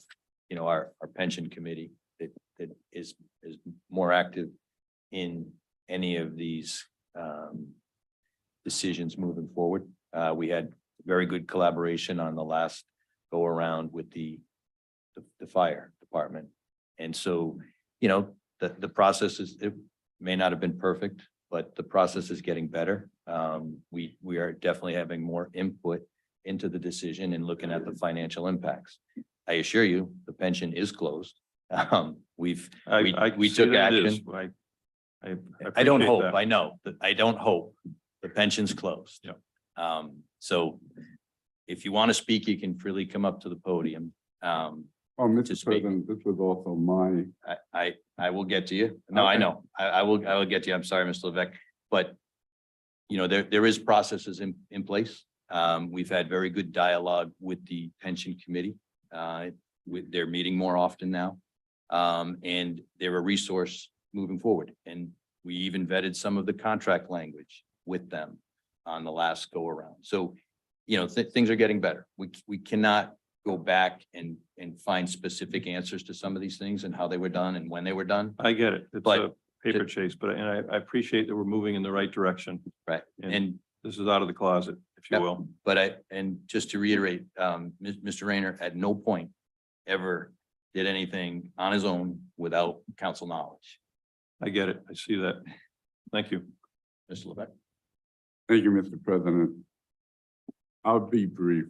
our pension committee that is more active in any of these decisions moving forward. We had very good collaboration on the last go around with the fire department. And so, the process it may not have been perfect, but the process is getting better. We are definitely having more input into the decision and looking at the financial impacts. I assure you, the pension is closed. We took action. I don't appreciate hope, that. I know, that I don't hope the pension's closed. Yeah. So if you want to speak, you can freely come up to the podium. Oh, to Mr. speak. President, this was also my, I will get to you. No, I Okay. know. I will get to you. I'm sorry, Mr. Levesque, but there is processes in place. We've had very good dialogue with the pension committee. They're meeting more often now. And they're a resource moving forward. And we even vetted some of the contract language with them on the last go around. So, things are getting better. We cannot go back and find specific answers to some of these things and how they were done and when they were done. I get it. It's But- a paper chase, but I appreciate that we're moving in the right direction. Right. And And this is out of the closet, if you Yep. will. But just to reiterate, Mr. Rayner at no point ever did anything on his own without council knowledge. I get it. I see that. Thank you. Mr. Levesque. thank you, Mr. President. I'll be brief.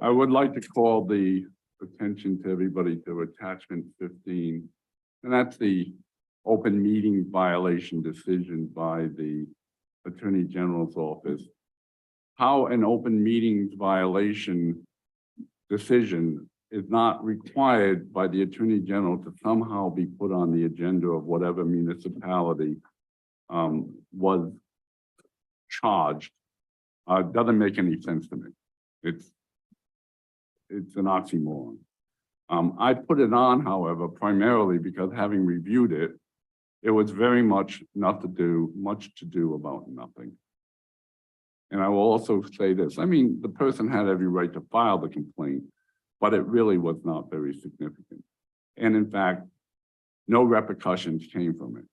I would like to call the attention to everybody to attachment 15. And that's the open meeting violation decision by the Attorney General's office. How an open meetings violation decision is not required by the Attorney General to somehow be put on the agenda of whatever municipality was charged. Doesn't make any sense to me. It's an oxymoron. I put it on, however, primarily because having reviewed it, it was very much much to do about nothing. And I will also say this, the person had every right to file the complaint, but it really was not very significant. And in fact, no repercussions came from it.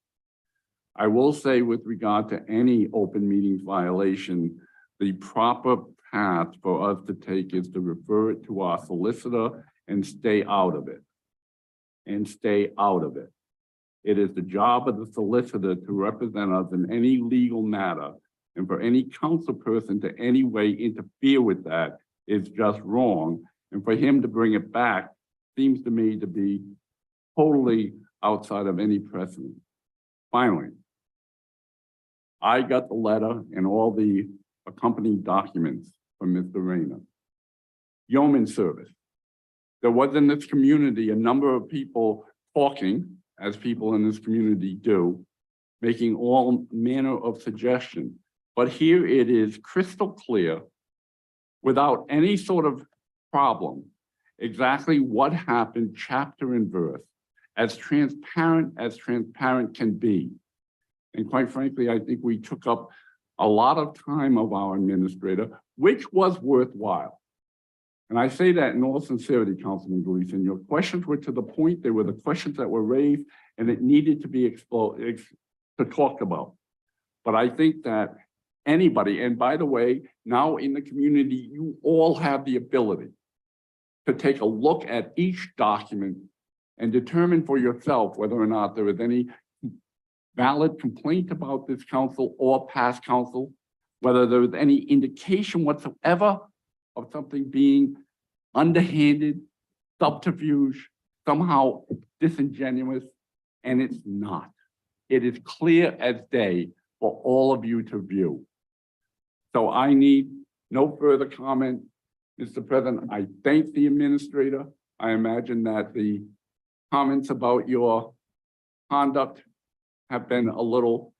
I will say with regard to any open meetings violation, the proper path for us to take is to refer it to our solicitor and stay out of it. It is the job of the solicitor to represent us in any legal matter. And for any council person to any way interfere with that is just wrong. And for him to bring it back seems to me to be totally outside of any precedent. Finally, I got the letter and all the accompanying documents from Mr. Rayner. Yeoman service. There was in this community a number of people talking, as people in this community do, making all manner of suggestions. But here it is crystal clear, without any sort of problem, exactly what happened, chapter and verse, as transparent can be. And quite frankly, I think we took up a lot of time of our administrator, which was worthwhile. And I say that in all sincerity, Councilman Gleason. Your questions were to the point. They were the questions that were raised, and it needed to be talked about. But I think that anybody, and by the way, now in the community, you all have the ability to take a look at each document and determine for yourself whether or not there is any valid complaint about this council or past council, whether there is any indication whatsoever of something being underhanded, subterfuge, somehow disingenuous, and it's not. It is clear as day for all of you to view. So I need no further comment. Mr. President, I thank the administrator. I imagine that the comments about your conduct have been a little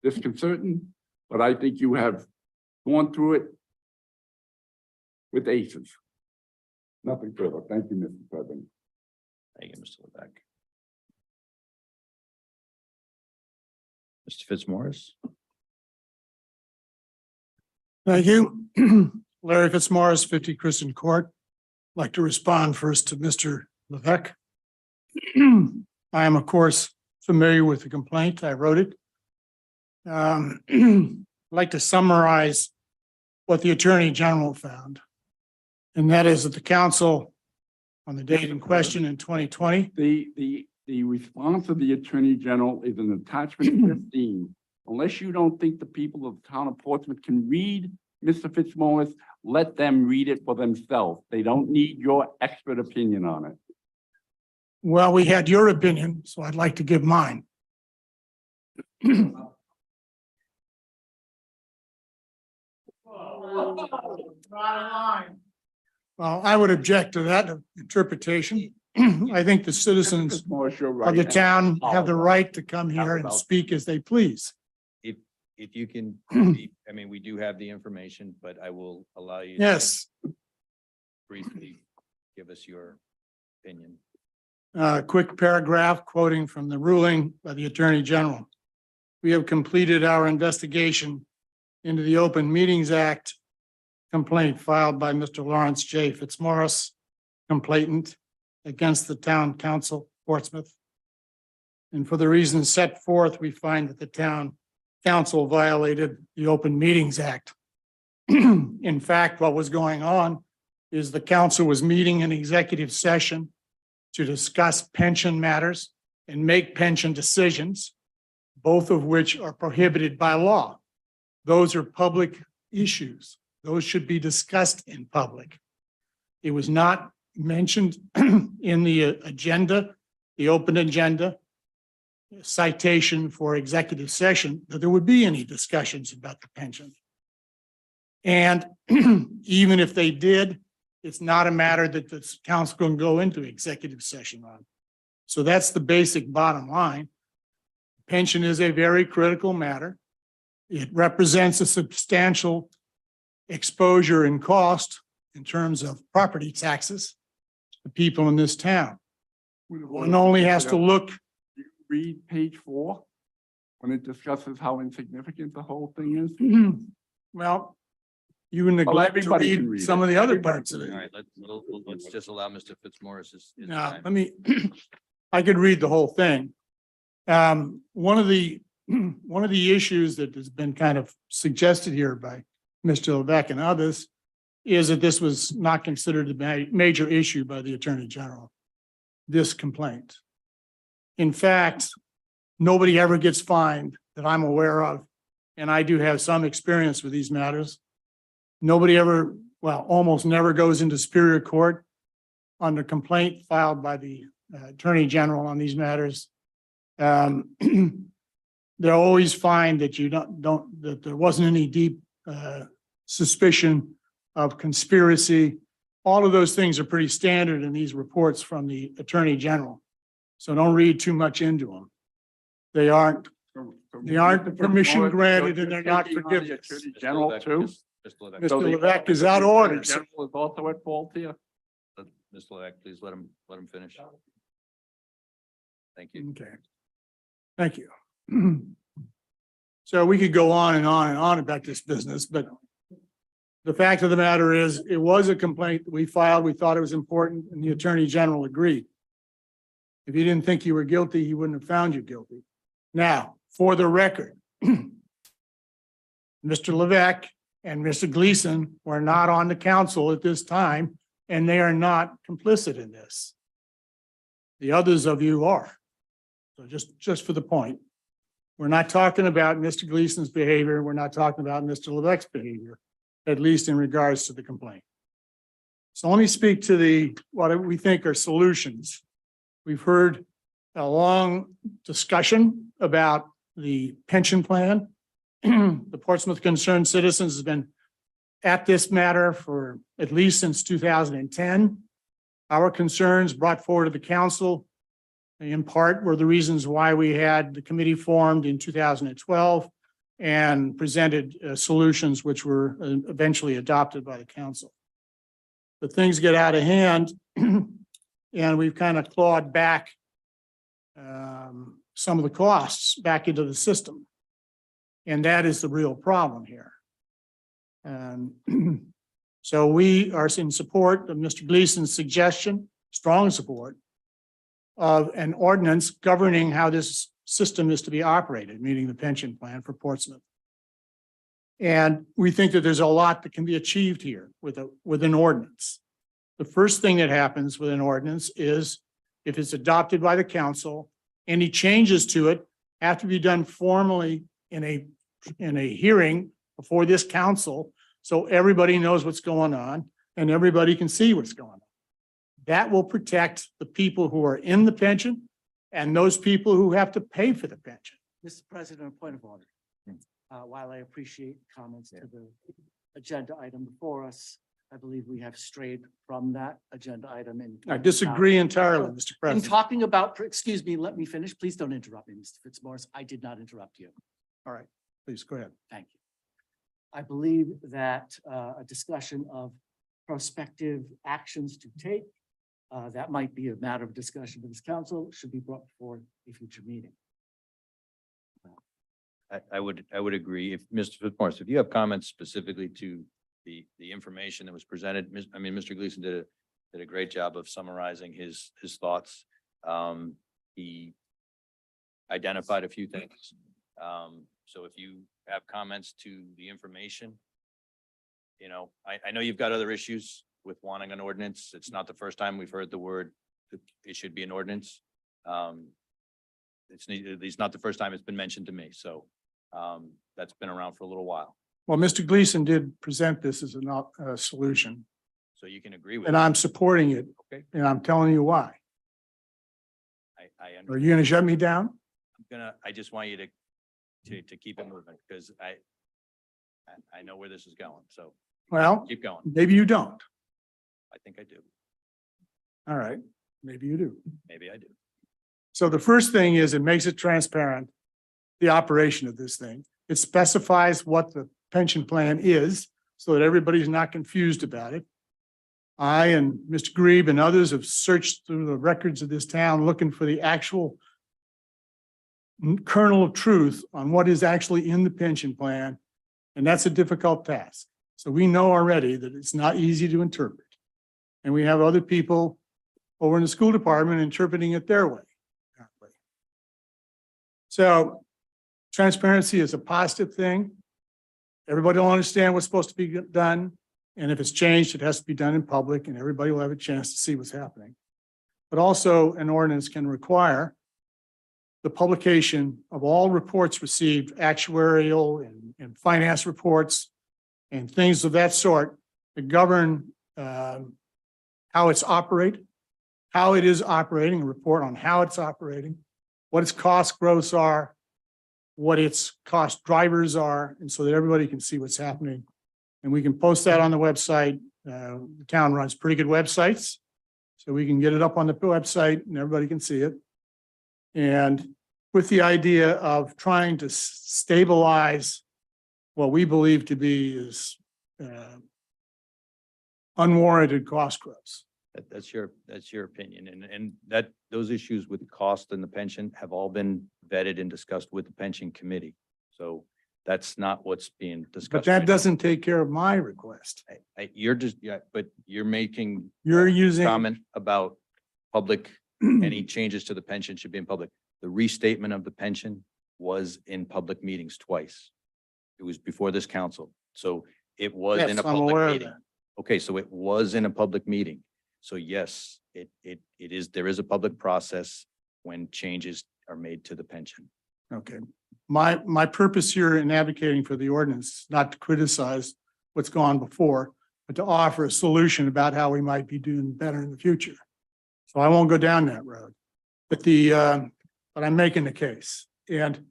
disconcerting, but I think you have gone through it with aces. Nothing further. Thank you, Mr. President. Thank you, Mr. Levesque. Mr. Fitzmaurice. Thank you. Larry Fitzmaurice, 50 Kristen Court. I'd like to respond first to Mr. Levesque. I am, of course, familiar with the complaint. I wrote it. I'd like to summarize what the Attorney General found. And that is that the council on the date in question in 2020. The response of the Attorney General is in attachment 15. Unless you don't think the people of the town of Portsmouth can read Mr. Fitzmaurice, let them read it for themselves. They don't need your expert opinion on it. Well, we had your opinion, so I'd like to give mine. Well, I would object to that interpretation. I think the citizens of the town have the right to come here and speak as they please. If you can, I mean, we do have the information, but I will allow you. to Yes, Briefly give us your opinion. quick paragraph quoting from the ruling by the Attorney General. We have completed our investigation into the Open Meetings Act complaint filed by Mr. Lawrence J. Fitzmaurice, complainant, against the town council, Portsmouth. And for the reasons set forth, we find that the town council violated the Open Meetings Act. In fact, what was going on is the council was meeting in executive session to discuss pension matters and make pension decisions, both of which are prohibited by law. Those are public issues. Those should be discussed in public. It was not mentioned in the agenda, the open agenda, citation for executive session, that there would be any discussions about the pension. And even if they did, it's not a matter that the council can go into executive session on. So that's the basic bottom line. Pension is a very critical matter. It represents a substantial exposure and cost in terms of property taxes to people in this town. One only has to look. Read page 4 when it discusses how insignificant the whole thing is. Well, you neglect to everybody can read read some it. of the other Everybody parts of All it. right, let's just allow Mr. Fitzmaurice his Now, time. let me, I could read the whole thing. One of the issues that has been kind of suggested here by Mr. Levesque and others is that this was not considered a major issue by the Attorney General, this complaint. In fact, Nobody ever gets fined that I'm aware of. And I do have some experience with these matters. Nobody ever, well, almost never goes into Superior Court under complaint filed by the Attorney General on these matters. They'll always find that you don't, that there wasn't any deep suspicion of conspiracy. All of those things are pretty standard in these reports from the Attorney General. So don't read too much into them. They aren't permission granted and they're not forgiveness. Attorney General too. Mr. Levesque is out of order. General is also at fault here. Mr. Levick, please let him finish. Thank you. Okay. Thank you. So we could go on and on and on about this business, but the fact of the matter is, it was a complaint that we filed. We thought it was important and the Attorney General agreed. If he didn't think you were guilty, he wouldn't have found you guilty. Now, for the record, Mr. Levesque and Mr. Gleason were not on the council at this time, and they are not complicit in this. The others of you are. So just for the point, we're not talking about Mr. Gleason's behavior. We're not talking about Mr. Levesque's behavior, at least in regards to the complaint. So let me speak to what we think are solutions. We've heard a long discussion about the pension plan. The Portsmouth Concerned Citizens has been at this matter for at least since 2010. Our concerns brought forward to the council in part were the reasons why we had the committee formed in 2012 and presented solutions which were eventually adopted by the council. But things get out of hand and we've kind of clawed back some of the costs back into the system. And that is the real problem here. So we are in support of Mr. Gleason's suggestion, strong support of an ordinance governing how this system is to be operated, meaning the pension plan for Portsmouth. And we think that there's a lot that can be achieved here with an ordinance. The first thing that happens with an ordinance is if it's adopted by the council, any changes to it have to be done formally in a hearing before this council, so everybody knows what's going on and everybody can see what's going on. That will protect the people who are in the pension and those people who have to pay for the pension. Mr. President, a point of order. While I appreciate comments to the agenda item before us, I believe we have strayed from that agenda item. And I disagree entirely, Mr. in President. talking about, excuse me, let me finish. Please don't interrupt me, Mr. Fitzmaurice. I did not interrupt you. All right, please go ahead. Thank you. I believe that a discussion of prospective actions to take, that might be a matter of discussion with this council, should be brought before a future meeting. I would agree. If Mr. Fitzmaurice, if you have comments specifically to the information that was presented, Mr. Gleason did a great job of summarizing his thoughts. He identified a few things. So if you have comments to the information, I know you've got other issues with wanting an ordinance. It's not the first time we've heard the word that it should be an ordinance. It's not the first time it's been mentioned to me. So that's been around for a little while. Well, Mr. Gleason did present this as a solution, So you can agree with and it. I'm supporting it. Okay. And I'm telling you why. I Are you gonna shut me down? I just want you to keep it moving because I know where this is going. So Well, keep going. maybe you don't. I think I do. All right, maybe you do. Maybe I do. So the first thing is it makes it transparent, the operation of this thing. It specifies what the pension plan is so that everybody's not confused about it. I and Mr. Grebe and others have searched through the records of this town looking for the actual kernel of truth on what is actually in the pension plan. And that's a difficult task. So we know already that it's not easy to interpret. And we have other people over in the school department interpreting it their way. So transparency is a positive thing. Everybody will understand what's supposed to be done. And if it's changed, it has to be done in public and everybody will have a chance to see what's happening. But also an ordinance can require the publication of all reports received, actuarial and finance reports and things of that sort to govern how it's how it is operating, a report on how it's operating, what its cost growths are, what its cost drivers are, and so that everybody can see what's happening. And we can post that on the website. The town runs pretty good websites, so we can get it up on the website and everybody can see it. And with the idea of trying to stabilize what we believe to be is unwarranted cost growths. That's your opinion. And that those issues with the cost and the pension have all been vetted and discussed with the pension committee. So that's not what's being discussed. But that right now. doesn't take care of my request. You're just, yeah, but you're making You're using, comment about public, any changes to the pension should be in public. The restatement of the pension was in public meetings twice. It was before this council. So it was yes, in a I'm aware public of meeting. that. Okay, so it was in a public meeting. So yes, it is, there is a public process when changes are made to the pension. Okay. My purpose here in advocating for the ordinance, is not to criticize what's gone before, but to offer a solution about how we might be doing better in the future. So I won't go down that road. But but I'm making the case. And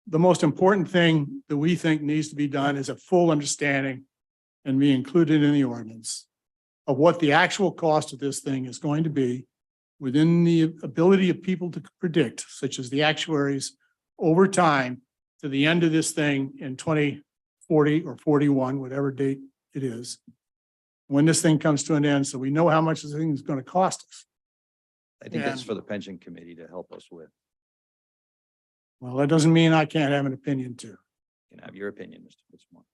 the most important thing that we think needs to be done is a full understanding and be included in the ordinance of what the actual cost of this thing is going to be within the ability of people to predict, such as the actuaries, over time to the end of this thing in 2040 or 41, whatever date it is, when this thing comes to an end, so we know how much this thing is going to cost us. I think that's And- for the pension committee to help us with. Well, that doesn't mean I can't have an opinion too. You can have your opinion, Mr. Fitzgerald.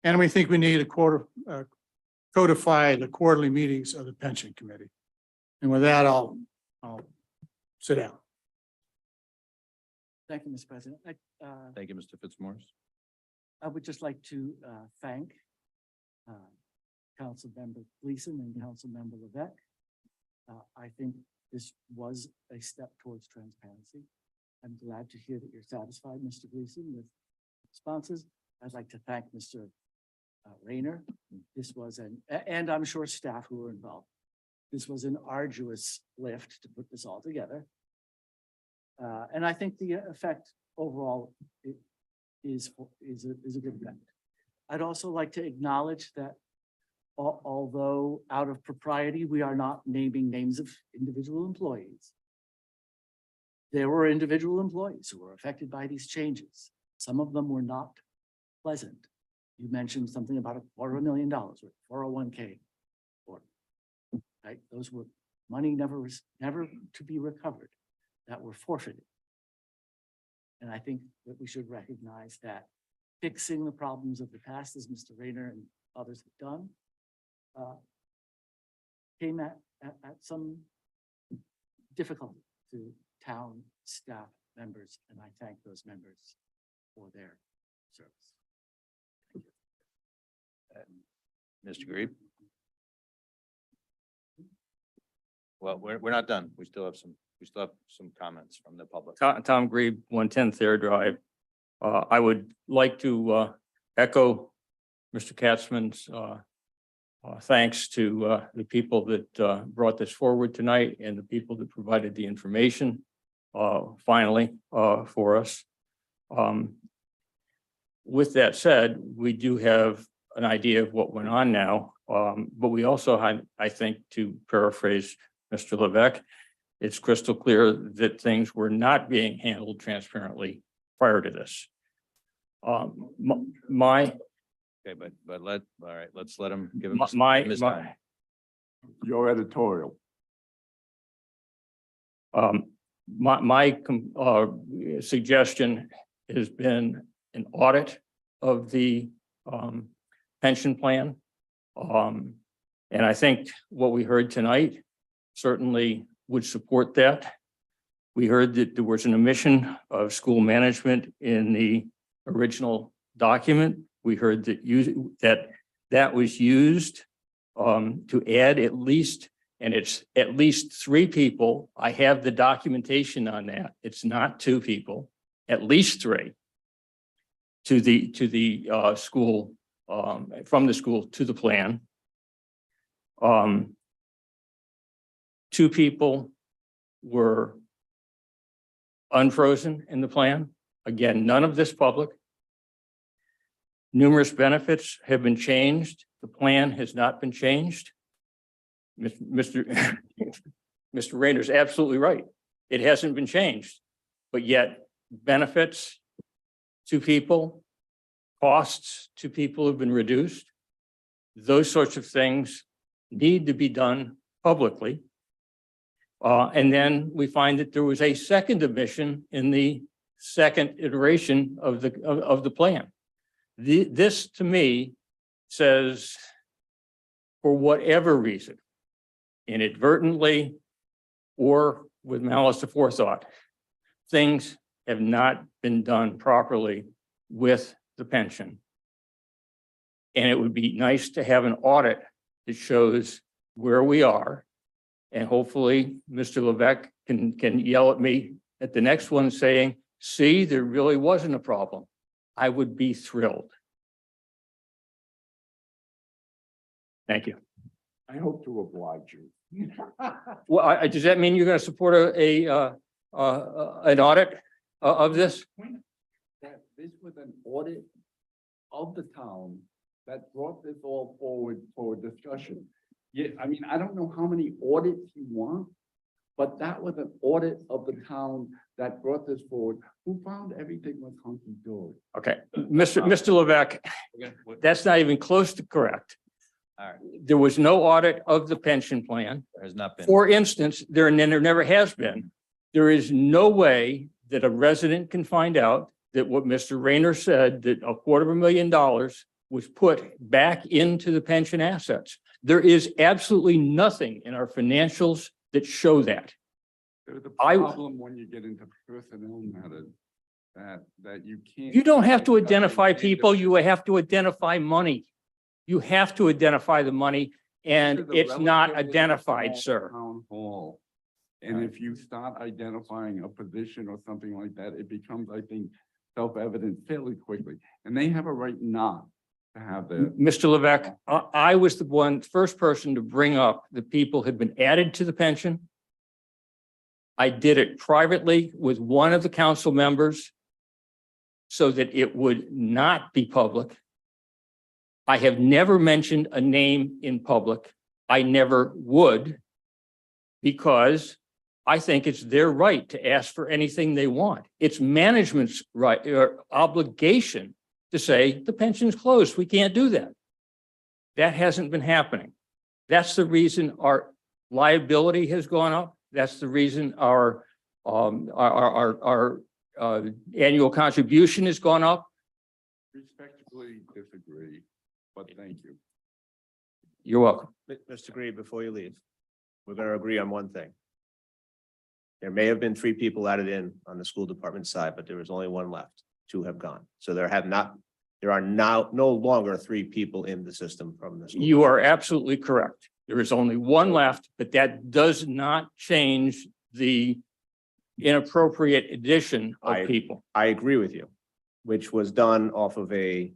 And we think we need a codify the quarterly meetings of the pension committee. And with that, I'll sit down. Thank you, Mr. President. Thank you, Mr. Fitzmaurice. I would just like to thank Councilmember Gleason and Councilmember Levesque. I think this was a step towards transparency. I'm glad to hear that you're satisfied, Mr. Gleason, with responses. I'd like to thank Mr. Rayner. This was and I'm sure staff who were involved. This was an arduous lift to put this all together. And I think the effect overall is a good effect. I'd also like to acknowledge that although out of propriety, we are not naming names of individual employees. There were individual employees who were affected by these changes. Some of them were not pleasant. You mentioned something about $250,000 with 401k. Right? Those were money never to be recovered, that were forfeited. And I think that we should recognize that fixing the problems of the past, as Mr. Rayner and others have done, came at some difficulty to town staff members, and I thank those members for their service. Mr. Grebe? Well, we're not done. We still have some comments from the public. Tom Grebe, 110 Thayer Drive. I would like to echo Mr. Katzman's thanks to the people that brought this forward tonight and the people that provided the information finally for us. With that said, we do have an idea of what went on now, but we also had, I think, to paraphrase Mr. Levesque, it's crystal clear that things were not being handled transparently prior to this. Okay, but all right, let's let him give him. his time. Your editorial. My suggestion has been an audit of the pension plan. And I think what we heard tonight certainly would support that. We heard that there was an omission of school management in the original document. We heard that that was used to add at least And it's at least 3 people. I have the documentation on that. It's not 2 people, at least 3 to the school, from the school to the plan. 2 people were unfrozen in the plan. Again, none of this public. Numerous benefits have been changed. The plan has not been changed. Mr. Rayner's absolutely right. It hasn't been changed, but yet benefits to people, costs to people have been reduced. Those sorts of things need to be done publicly. And then we find that there was a second omission in the second iteration of the plan. This to me says, for whatever reason, inadvertently or with malice aforethought, things have not been done properly with the pension. And it would be nice to have an audit that shows where we are. And hopefully Mr. Levesque can yell at me at the next one saying, see, there really wasn't a problem. I would be thrilled. Thank you. I hope to oblige you. Well, does that mean you're going to support an audit of this? That this was an audit of the town that brought this all forward for discussion. Yeah, I mean, I don't know how many audits you want, but that was an audit of the town that brought this forward, who found everything was hunky-dory. Okay, Mr. Levesque, that's not even close to correct. All right. There was no audit of the pension plan. There has not been. For instance, there never has been. There is no way that a resident can find out that what Mr. Rayner said, that $250,000 was put back into the pension assets. There is absolutely nothing in our financials that show that. There's a problem when you get into personnel matters that you can't. You don't have to identify people, you have to identify money. You have to identify the money, and it's not identified, sir. Town hall. And if you start identifying a position or something like that, it becomes, I think, self-evident fairly quickly. And they have a right not to have the. Mr. Levesque, I was the first person to bring up the people had been added to the pension. I did it privately with one of the council members so that it would not be public. I have never mentioned a name in public. I never would, because I think it's their right to ask for anything they want. It's management's right or obligation to say the pension's closed. We can't do that. That hasn't been happening. That's the reason our liability has gone up. That's the reason our annual contribution has gone up. Respectfully disagree, but thank you. You're welcome. Mr. Green, before you leave, we're going to agree on one thing. There may have been 3 people added in on the school department side, but there was only 1 left. 2 have gone. So there are now no longer 3 people in the system from the school. You are absolutely correct. There is only 1 left, but that does not change the inappropriate addition of people. I agree with you, which was done off of a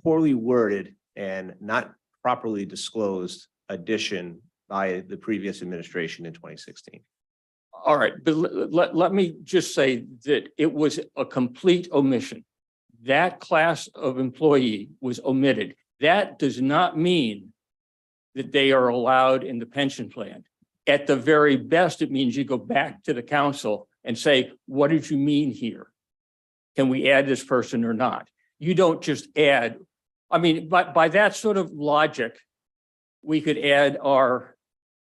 poorly worded and not properly disclosed addition by the previous administration in 2016. All right, but let me just say that it was a complete omission. That class of employee was omitted. That does not mean that they are allowed in the pension plan. At the very best, it means you go back to the council and say, what did you mean here? Can we add this person or not? You don't just add. I mean, by that sort of logic, we could add our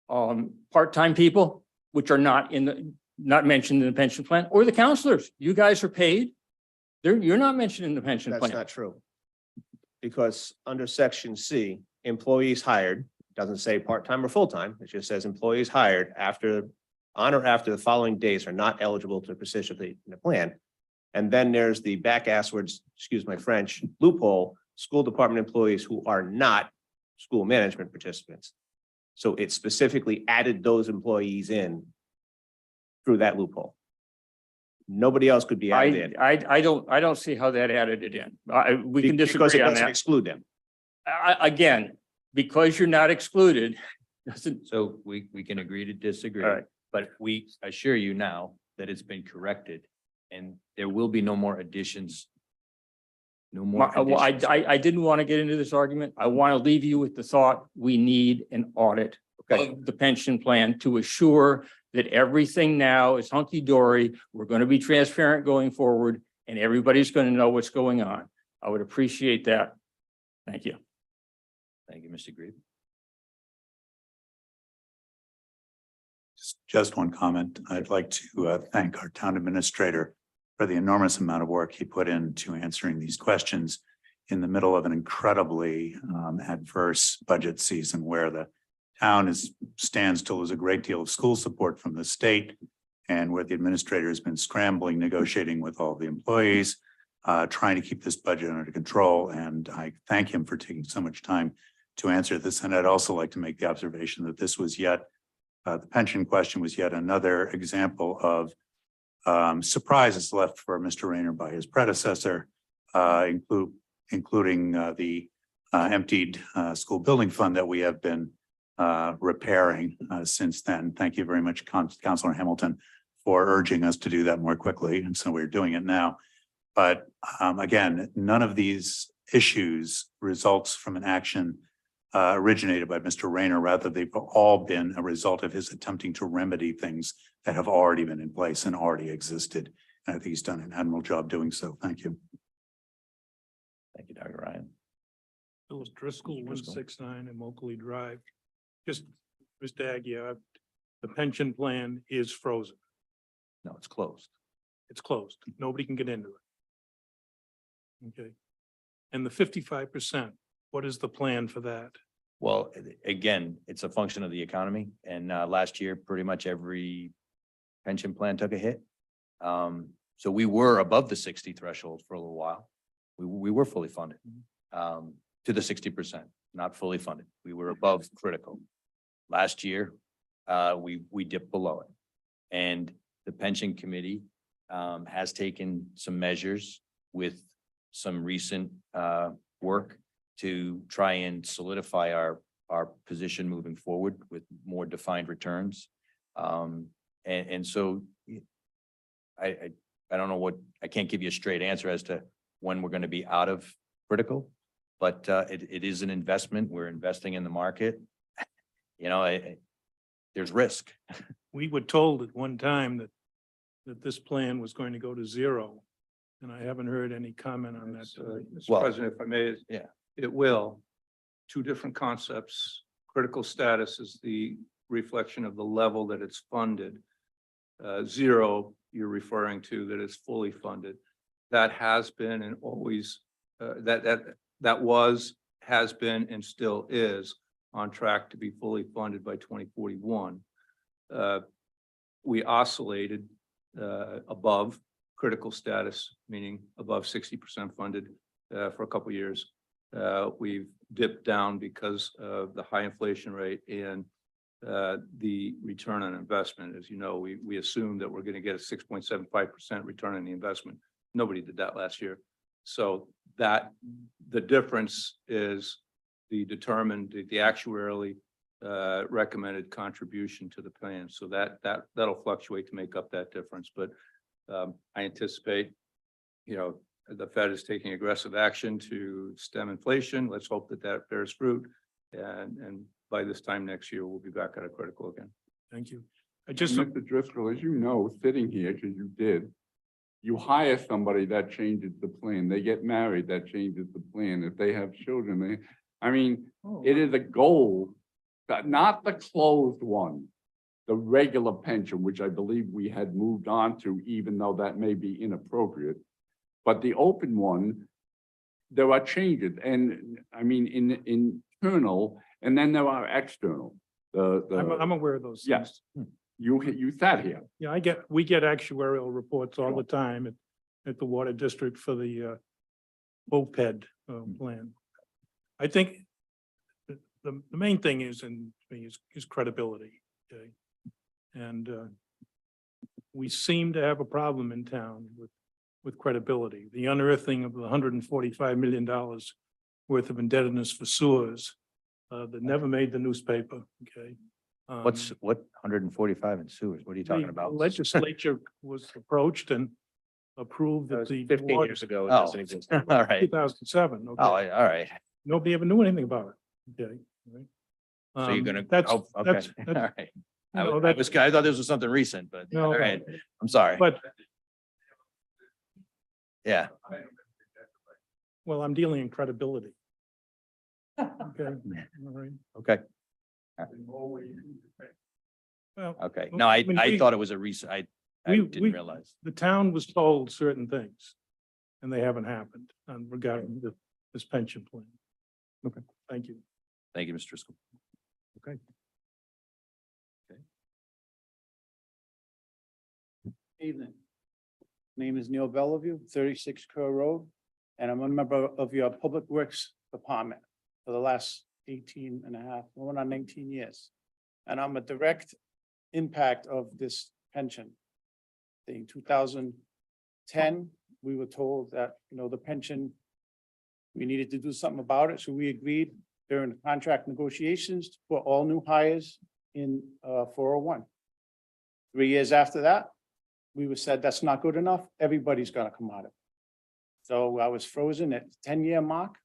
part-time people, which are not mentioned in the pension plan, or the counselors. You guys are paid. You're not mentioned in the pension plan. That's not true. Because under section C, employees hired, doesn't say part-time or full-time, it just says employees hired on or after the following days are not eligible to participate in the plan. And then there's the back-asswards, excuse my French, loophole school department employees who are not school management participants. So it specifically added those employees in through that loophole. Nobody else could be added in. I don't see how that added it in. We can Because disagree it on doesn't that. exclude them. Again, because you're not excluded, doesn't, So we can agree to disagree. all right. But we assure you now that it's been corrected and there will be no more additions. No more. Well, additions. I didn't want to get into this argument. I want to leave you with the thought, we need an audit Okay. of the pension plan to assure that everything now is hunky-dory. We're going to be transparent going forward and everybody's going to know what's going on. I would appreciate that. Thank you. Thank you, Mr. Grieve. Just one comment. I'd like to thank our town administrator for the enormous amount of work he put into answering these questions in the middle of an incredibly adverse budget season where the town stands to lose a great deal of school support from the state and where the administrator has been scrambling, negotiating with all the employees, trying to keep this budget under control. And I thank him for taking so much time to answer this. And I'd also like to make the observation that this was yet the pension question was yet another example of surprises left for Mr. Rayner by his predecessor, including the emptied school building fund that we have been repairing since then. Thank you very much, Councilor Hamilton, for urging us to do that more quickly. And so we're doing it now. But again, none of these issues results from an action originated by Mr. Rayner. Rather, they've all been a result of his attempting to remedy things that have already been in place and already existed. And I think he's done an admirable job doing so. Thank you. Thank you, Dr. Ryan. Phyllis Driscoll, Mr. Driscoll. 169 in Oakley Drive. Just, Mr. Agia, the pension plan is frozen. No, it's closed. It's closed. Nobody can get into it. Okay. And the 55%, what is the plan for that? Well, again, it's a function of the economy and last year, pretty much every pension plan took a hit. So we were above the 60 threshold for a little while. We were fully funded to the 60%, not fully funded. We were above critical. Last year, we dipped below it. And the pension committee has taken some measures with some recent work to try and solidify our position moving forward with more defined returns. And so I don't know I can't give you a straight answer as to when we're going to be out of critical, but it is an investment. We're investing in the market. You know, there's risk. We were told at one time that this plan was going to go to zero. And I haven't heard any comment on that. Mr. Well, President, if I may. yeah. It will. Two different concepts. Critical status is the reflection of the level that it's funded. Zero, you're referring to that it's fully funded. That has been and always, that was, has been, and still is on track to be fully funded by 2041. We oscillated above critical status, meaning above 60% funded for a couple of years. We've dipped down because of the high inflation rate and the return on investment. As you know, we assumed that we're going to get a 6.75% return on the investment. Nobody did that last year. So that the difference is the actuarially recommended contribution to the plan. So that'll fluctuate to make up that difference. But I anticipate, the Fed is taking aggressive action to stem inflation. Let's hope that bears fruit. And by this time next year, we'll be back at a critical again. Thank you. Mr. Driscoll, as you know, sitting here, because you did, you hire somebody that changes the plan. They get married, that changes the plan. If they have children, it is a goal, not the closed one, the regular pension, which I believe we had moved on to, even though that may be inappropriate. But the open one, there are changes, and internal, and then there are external. I'm aware of those. Yes, you sat here. Yeah, we get actuarial reports all the time at the water district for the OPEB plan. I think the main thing is credibility. Okay? And we seem to have a problem in town with credibility. The unearthing of the $145 million worth of indebtedness for sewers that never made the newspaper. Okay. What 145 in sewers? What are you talking The about? Legislature was approached and approved That that was the 15 board- years ago. It Oh, doesn't exist. all right. 2007. Oh, Okay. all right. Nobody ever knew anything about it. Okay. Right. So you're gonna, That's, oh, okay, that's, all that's, right. you I know, was, that's, I thought this was something recent, but No, all no. right, I'm sorry. but, Yeah, well, I'm dealing in credibility. Okay, all right. okay, Well, okay. No, I mean, thought it was a recent, I we- didn't realize. the town was told certain things and they haven't happened regarding this pension plan. Okay, thank you. Thank you, Mr. Driscoll. Okay. Evening. Name is Neil Bellevue, 36 Kerr Road, and I'm a member of your Public Works Department for the last 18 and a half, going on 19 years. And I'm a direct impact of this pension. In 2010, we were told that, the pension, we needed to do something about it, so we agreed during the contract negotiations to put all new hires in 401. 3 years after that, we were said that's not good enough, everybody's gonna come out of it. So I was frozen at the 10-year mark.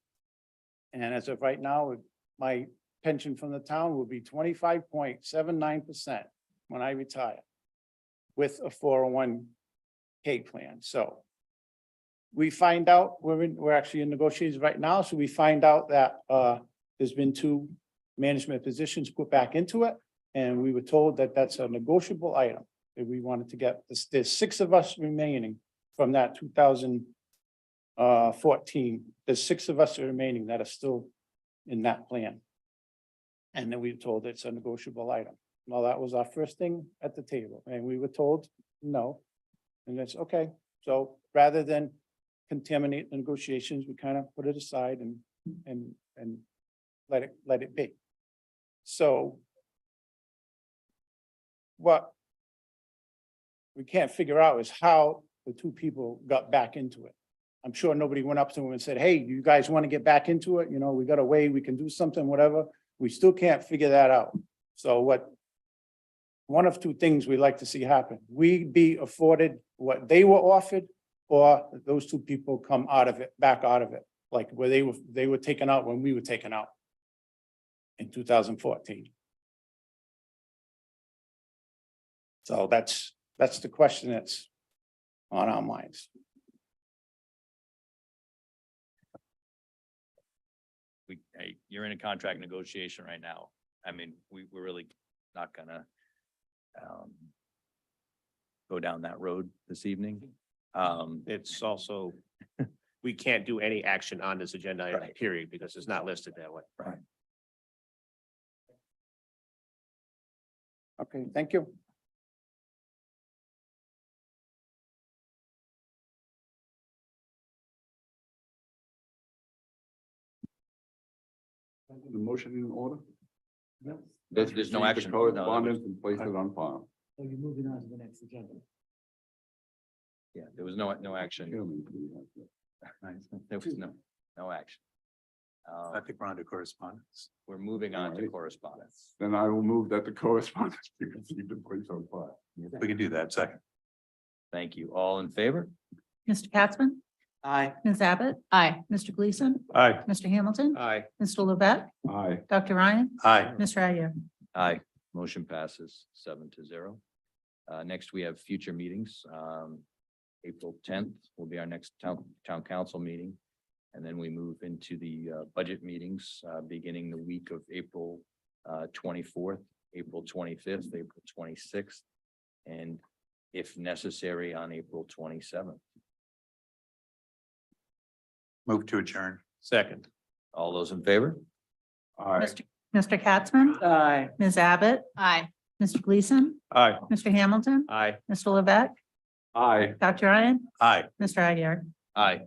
And as of right now, my pension from the town will be 25.79% when I retire with a 401k plan. So we find out, we're actually in negotiations right now, so we find out that there's been 2 management positions put back into it. And we were told that that's a negotiable item that we wanted to get. There's 6 of us remaining from that 2014. There's 6 of us remaining that are still in that plan. And then we were told it's a negotiable item. Well, that was our first thing at the table, and we were told no. And that's okay. So rather than contaminate the negotiations, we kind of put it aside and let it be. So what we can't figure out is how the 2 people got back into it. I'm sure nobody went up to them and said, hey, you guys want to get back into it? We got a way, we can do something, whatever. We still can't figure that out. So one of 2 things we'd like to see happen. We be afforded what they were offered, or those 2 people come out of it, back out of it, like where they were taken out when we were taken out in 2014. So that's the question that's on our minds. Hey, you're in a contract negotiation right now. I mean, we're really not gonna go down that road this evening. It's also, we can't do any action on this agenda item, Right. period, because it's not listed that way. Right. Okay, thank you. The motion in order? There's no Receive the action. No, Correspondence and place it on file. So you're moving on to the next agenda. Yeah, there was no action. Chairman, can you have that? There was no action. I think we're on to correspondence. We're moving on to Alright. correspondence. Then I will move that the correspondence be received and placed on file. We can do that. Second. Thank you. All in favor? Mr. Capson, Aye. Ms. Abbott. Aye. Mr. Gleason, Aye. Mr. Hamilton, Aye. Mr. Levesque, Aye. Dr. Ryan, Aye. Mr. Aguirre. Aye, motion passes 7-0. Next, we have future meetings. April 10th will be our next town council meeting. And then we move into the budget meetings, beginning the week of April 24th, April 25th, April 26th, and if necessary, on April 27th. Move to adjourn. Second. All those in favor? Aye. Mr. Katzman, Aye. Ms. Abbott. Aye. Mr. Gleason, Aye. Mr. Hamilton, Aye. Mr. Levesque, Aye. Dr. Ryan, Aye. Mr. Aguirre. Aye.